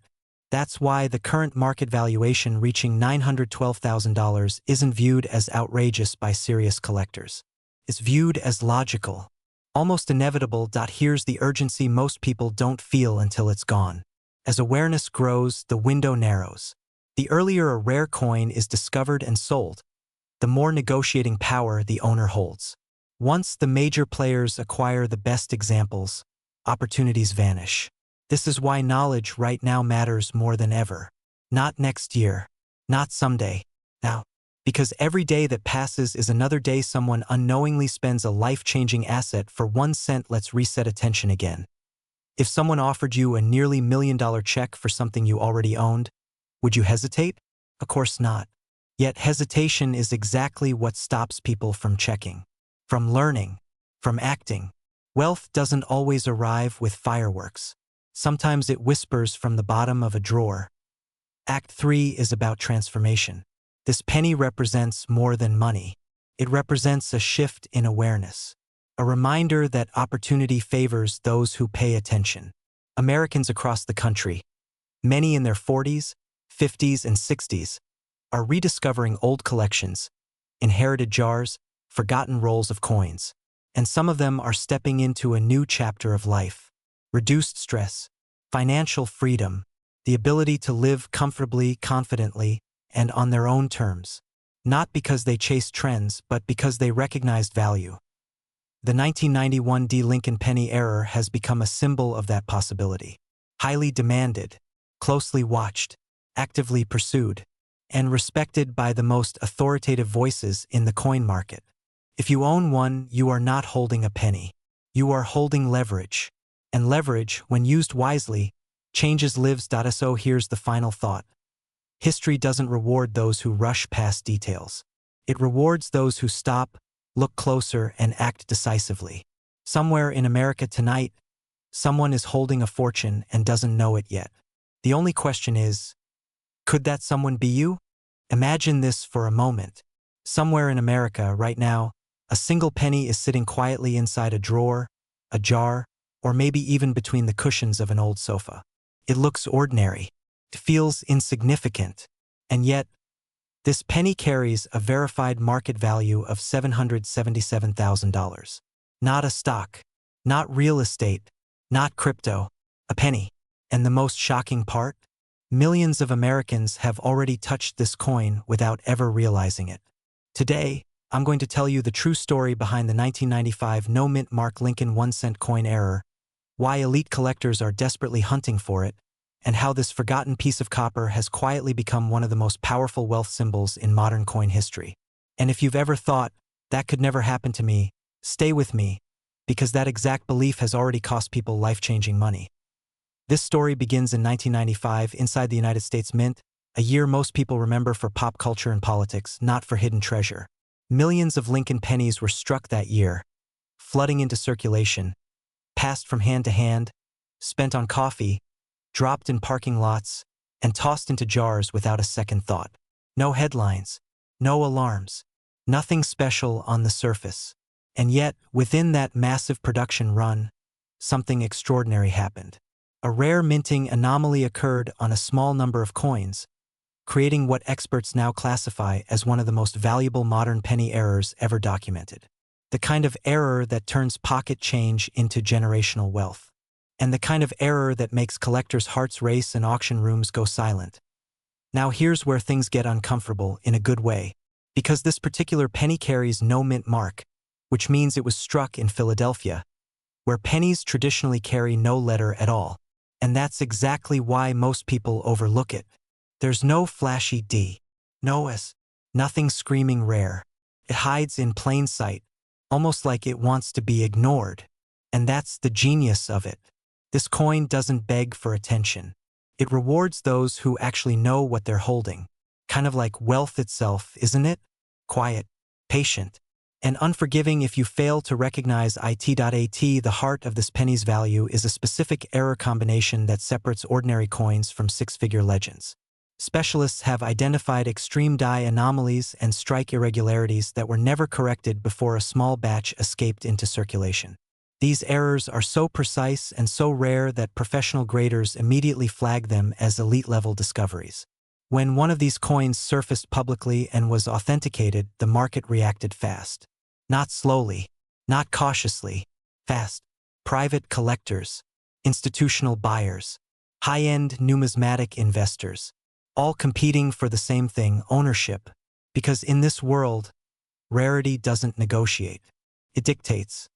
That's why the current market valuation reaching $912,000 isn't viewed as outrageous by serious collectors. It's viewed as logical. Almost inevitable. Here's the urgency most people don't feel until it's gone. As awareness grows, the window narrows. The earlier a rare coin is discovered and sold, the more negotiating power the owner holds. Once the major players acquire the best examples, opportunities vanish. This is why knowledge right now matters more than ever. Not next year, not someday, now. Because every day that passes is another day someone unknowingly spends a life-changing asset for 1 cent. Let's reset attention again. If someone offered you a nearly $1 million check for something you already owned, would you hesitate? Of course not. Yet hesitation is exactly what stops people from checking, from learning, from acting. Wealth doesn't always arrive with fireworks. Sometimes it whispers from the bottom of a drawer. Act 3 is about transformation. This penny represents more than money. It represents a shift in awareness. A reminder that opportunity favors those who pay attention. Americans across the country, many in their 40s, 50s, and 60s, are rediscovering old collections, inherited jars, forgotten rolls of coins. And some of them are stepping into a new chapter of life. Reduced stress, financial freedom, the ability to live comfortably, confidently, and on their own terms. Not because they chased trends, but because they recognized value. The 1991 D Lincoln penny error has become a symbol of that possibility. Highly demanded, closely watched, actively pursued, and respected by the most authoritative voices in the coin market. If you own one, you are not holding a penny. You are holding leverage. And leverage, when used wisely, changes lives. So here's the final thought. History doesn't reward those who rush past details. It rewards those who stop, look closer, and act decisively. Somewhere in America tonight, someone is holding a fortune and doesn't know it yet. The only question is, could that someone be you? Imagine this for a moment. Somewhere in America right now, a single penny is sitting quietly inside a drawer, a jar, or maybe even between the cushions of an old sofa. It looks ordinary. It feels insignificant. And yet, this penny carries a verified market value of $777,000. Not a stock, not real estate, not crypto, a penny. And the most shocking part? Millions of Americans have already touched this coin without ever realizing it. Today, I'm going to tell you the true story behind the 1995 no-mint Mark Lincoln 1-cent coin error, why elite collectors are desperately hunting for it, and how this forgotten piece of copper has quietly become one of the most powerful wealth symbols in modern coin history. And if you've ever thought, that could never happen to me, stay with me, because that exact belief has already cost people life-changing money. This story begins in 1995 inside the United States Mint, a year most people remember for pop culture and politics, not for hidden treasure. Millions of Lincoln pennies were struck that year, flooding into circulation, passed from hand to hand, spent on coffee, dropped in parking lots, and tossed into jars without a second thought. No headlines, no alarms, nothing special on the surface. And yet, within that massive production run, something extraordinary happened. A rare minting anomaly occurred on a small number of coins, creating what experts now classify as one of the most valuable modern penny errors ever documented. The kind of error that turns pocket change into generational wealth. And the kind of error that makes collectors' hearts race and auction rooms go silent. Now here's where things get uncomfortable in a good way, because this particular penny carries no mint mark, which means it was struck in Philadelphia, where pennies traditionally carry no letter at all. And that's exactly why most people overlook it. There's no flashy D, no S, nothing screaming rare. It hides in plain sight, almost like it wants to be ignored. And that's the genius of it. This coin doesn't beg for attention. It rewards those who actually know what they're holding. Kind of like wealth itself, isn't it? Quiet, patient, and unforgiving. If you fail to recognize it.at, the heart of this penny's value is a specific error combination that separates ordinary coins from six-figure legends. Specialists have identified extreme die anomalies and strike irregularities that were never corrected before a small batch escaped into circulation. These errors are so precise and so rare that professional graders immediately flag them as elite-level discoveries. When one of these coins surfaced publicly and was authenticated, the market reacted fast. Not slowly, not cautiously, fast. Private collectors, institutional buyers, high-end numismatic investors, all competing for the same thing, ownership. Because in this world, rarity doesn't negotiate. It dictates.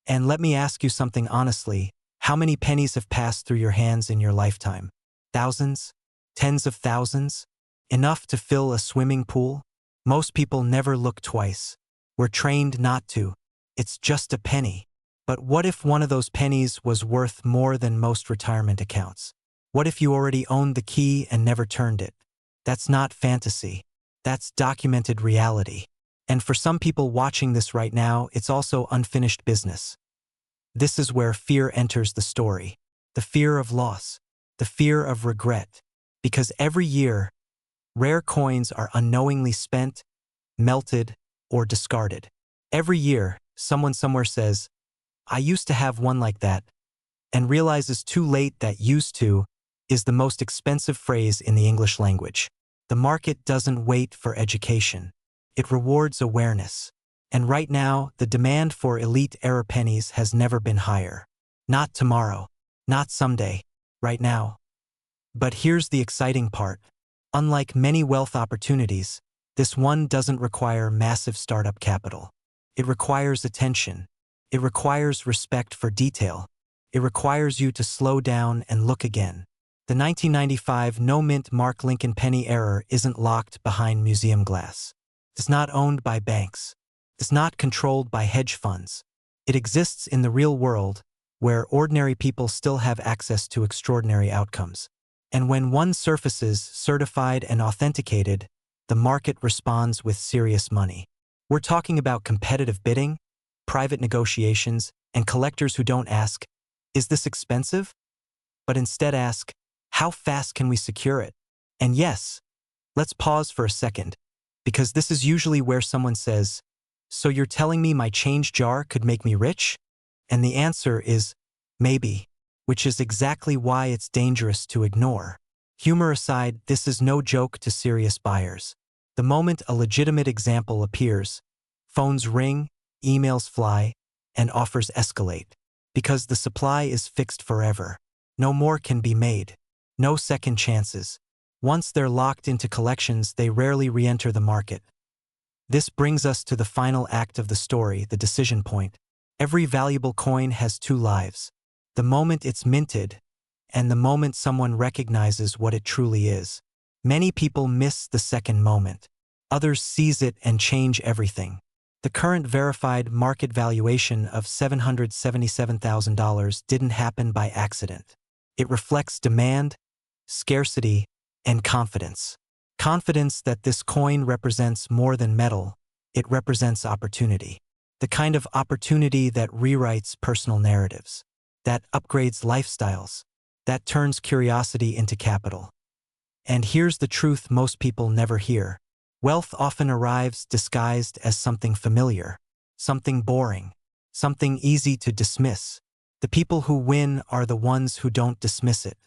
And let me ask you something honestly, how many pennies have passed through your hands in your lifetime? Thousands? Tens of thousands? Enough to fill a swimming pool? Most people never look twice. We're trained not to. It's just a penny. But what if one of those pennies was worth more than most retirement accounts? What if you already owned the key and never turned it? That's not fantasy. That's documented reality. And for some people watching this right now, it's also unfinished business. This is where fear enters the story. The fear of loss. The fear of regret. Because every year, rare coins are unknowingly spent, melted, or discarded. Every year, someone somewhere says, "I used to have one like that," and realizes too late that "used to" is the most expensive phrase in the English language. The market doesn't wait for education. It rewards awareness. And right now, the demand for elite error pennies has never been higher. Not tomorrow, not someday, right now. But here's the exciting part. Unlike many wealth opportunities, this one doesn't require massive startup capital. It requires attention. It requires respect for detail. It requires you to slow down and look again. The 1995 no-mint Mark Lincoln penny error isn't locked behind museum glass. It's not owned by banks. It's not controlled by hedge funds. It exists in the real world, where ordinary people still have access to extraordinary outcomes. And when one surfaces certified and authenticated, the market responds with serious money. We're talking about competitive bidding, private negotiations, and collectors who don't ask, "Is this expensive?" but instead ask, "How fast can we secure it?" And yes, let's pause for a second, because this is usually where someone says, "So you're telling me my change jar could make me rich?" And the answer is maybe, which is exactly why it's dangerous to ignore. Humor aside, this is no joke to serious buyers. The moment a legitimate example appears, phones ring, emails fly, and offers escalate. Because the supply is fixed forever. No more can be made. No second chances. Once they're locked into collections, they rarely re-enter the market. This brings us to the final act of the story, the decision point. Every valuable coin has two lives. The moment it's minted, and the moment someone recognizes what it truly is. Many people miss the second moment. Others seize it and change everything. The current verified market valuation of $777,000 didn't happen by accident. It reflects demand, scarcity, and confidence. Confidence that this coin represents more than metal, it represents opportunity. The kind of opportunity that rewrites personal narratives, that upgrades lifestyles, that turns curiosity into capital. And here's the truth most people never hear. Wealth often arrives disguised as something familiar, something boring, something easy to dismiss. The people who win are the ones who don't dismiss it.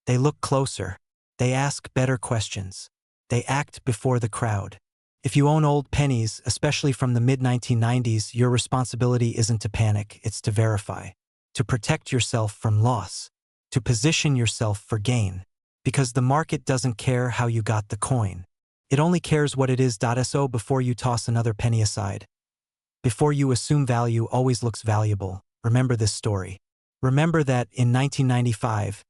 They look closer. They ask better questions. They act before the crowd. If you own old pennies, especially from the mid-1990s, your responsibility isn't to panic, it's to verify, to protect yourself from loss, to position yourself for gain. Because the market doesn't care how you got the coin. It only cares what it is. So before you toss another penny aside, before you assume value always looks valuable, remember this story. Remember that in 1995,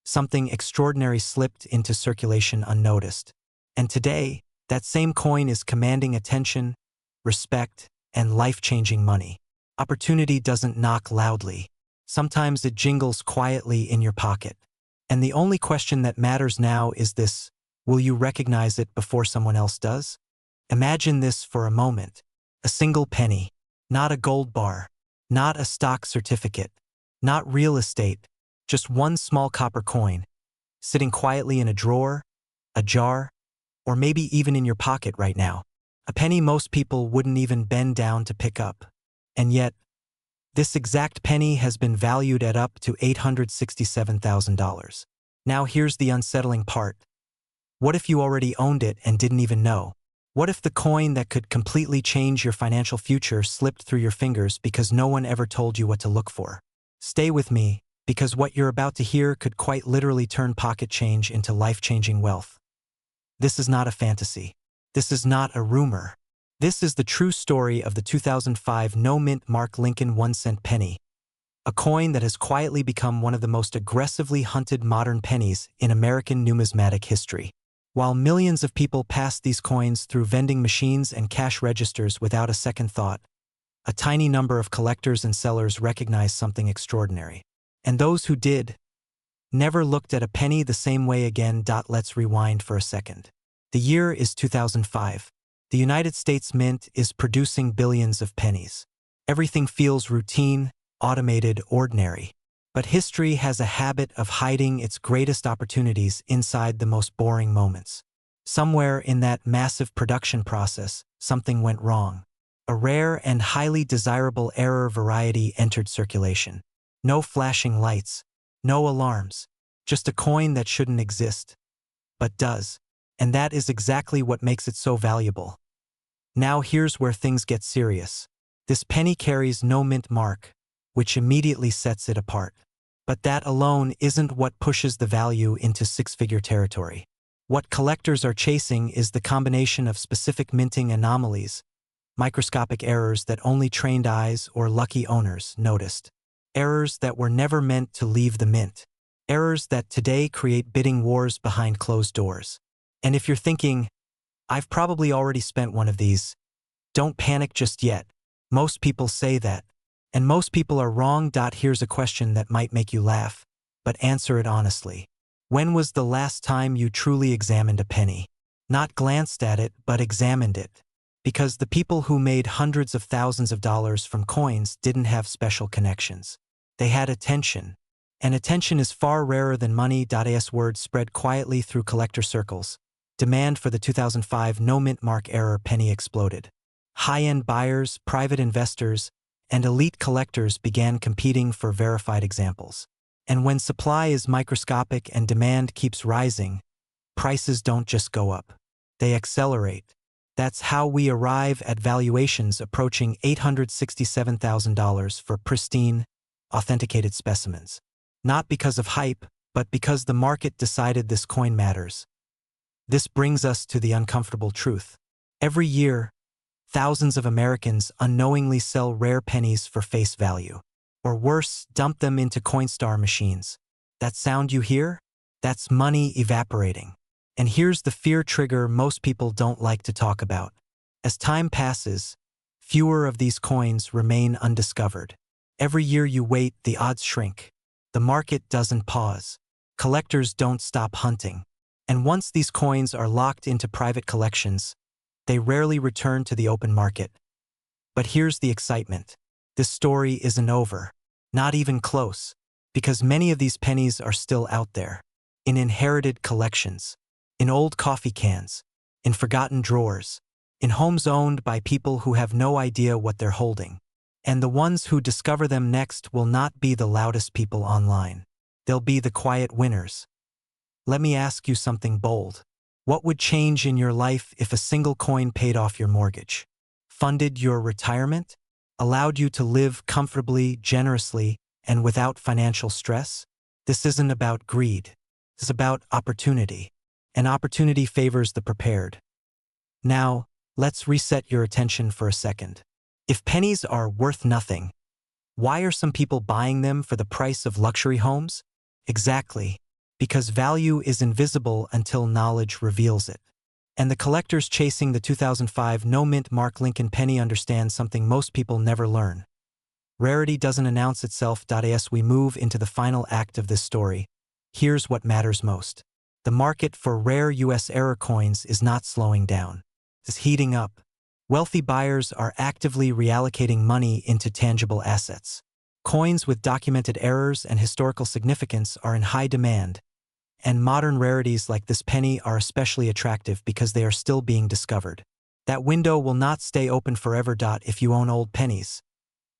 something extraordinary slipped into circulation unnoticed. And today, that same coin is commanding attention, respect, and life-changing money. Opportunity doesn't knock loudly. Sometimes it jingles quietly in your pocket. And the only question that matters now is this: will you recognize it before someone else does? Imagine this for a moment. A single penny, not a gold bar, not a stock certificate, not real estate, just one small copper coin, sitting quietly in a drawer, a jar, or maybe even in your pocket right now. A penny most people wouldn't even bend down to pick up. And yet, this exact penny has been valued at up to $867,000. Now here's the unsettling part. What if you already owned it and didn't even know? What if the coin that could completely change your financial future slipped through your fingers because no one ever told you what to look for? Stay with me, because what you're about to hear could quite literally turn pocket change into life-changing wealth. This is not a fantasy. This is not a rumor. This is the true story of the 2005 no-mint Mark Lincoln 1-cent penny, a coin that has quietly become one of the most aggressively hunted modern pennies in American numismatic history. While millions of people passed these coins through vending machines and cash registers without a second thought, a tiny number of collectors and sellers recognized something extraordinary. And those who did never looked at a penny the same way again. Let's rewind for a second. The year is 2005. The United States Mint is producing billions of pennies. Everything feels routine, automated, ordinary. But history has a habit of hiding its greatest opportunities inside the most boring moments. Somewhere in that massive production process, something went wrong. A rare and highly desirable error variety entered circulation. No flashing lights, no alarms, just a coin that shouldn't exist, but does. And that is exactly what makes it so valuable. Now here's where things get serious. This penny carries no mint mark, which immediately sets it apart. But that alone isn't what pushes the value into six-figure territory. What collectors are chasing is the combination of specific minting anomalies, microscopic errors that only trained eyes or lucky owners noticed. Errors that were never meant to leave the mint. Errors that today create bidding wars behind closed doors. And if you're thinking, I've probably already spent one of these, don't panic just yet. Most people say that. And most people are wrong. Here's a question that might make you laugh, but answer it honestly. When was the last time you truly examined a penny? Not glanced at it, but examined it. Because the people who made hundreds of thousands of dollars from coins didn't have special connections. They had attention. And attention is far rarer than money. As word spread quietly through collector circles, demand for the 2005 no mint mark error penny exploded. High-end buyers, private investors, and elite collectors began competing for verified examples. And when supply is microscopic and demand keeps rising, prices don't just go up. They accelerate. That's how we arrive at valuations approaching $867,000 for pristine, authenticated specimens. Not because of hype, but because the market decided this coin matters. This brings us to the uncomfortable truth. Every year, thousands of Americans unknowingly sell rare pennies for face value. Or worse, dump them into Coinstar machines. That sound you hear? That's money evaporating. And here's the fear trigger most people don't like to talk about. As time passes, fewer of these coins remain undiscovered. Every year you wait, the odds shrink. The market doesn't pause. Collectors don't stop hunting. And once these coins are locked into private collections, they rarely return to the open market. But here's the excitement. This story isn't over. Not even close. Because many of these pennies are still out there. In inherited collections. In old coffee cans. In forgotten drawers. In homes owned by people who have no idea what they're holding. And the ones who discover them next will not be the loudest people online. They'll be the quiet winners. Let me ask you something bold. What would change in your life if a single coin paid off your mortgage? Funded your retirement? Allowed you to live comfortably, generously, and without financial stress? This isn't about greed. It's about opportunity. And opportunity favors the prepared. Now, let's reset your attention for a second. If pennies are worth nothing, why are some people buying them for the price of luxury homes? Exactly. Because value is invisible until knowledge reveals it. And the collectors chasing the 2005 no-mint Mark Lincoln penny understand something most people never learn. Rarity doesn't announce itself. As we move into the final act of this story, here's what matters most. The market for rare U.S. error coins is not slowing down. It's heating up. Wealthy buyers are actively reallocating money into tangible assets. Coins with documented errors and historical significance are in high demand, and modern rarities like this penny are especially attractive because they are still being discovered. That window will not stay open forever. If you own old pennies,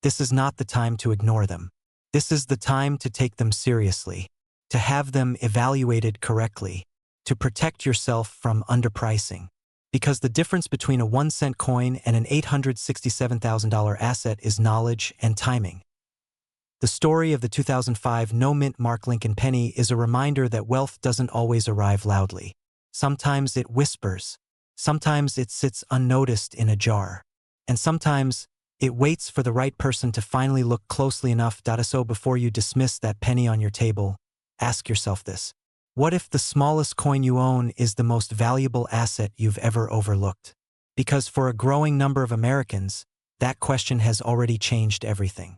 this is not the time to ignore them. This is the time to take them seriously, to have them evaluated correctly, to protect yourself from underpricing. Because the difference between a 1-cent coin and an $867,000 asset is knowledge and timing. The story of the 2005 no-mint Mark Lincoln penny is a reminder that wealth doesn't always arrive loudly. Sometimes it whispers. Sometimes it sits unnoticed in a jar. And sometimes it waits for the right person to finally look closely enough. So before you dismiss that penny on your table, ask yourself this. What if the smallest coin you own is the most valuable asset you've ever overlooked? Because for a growing number of Americans, that question has already changed everything.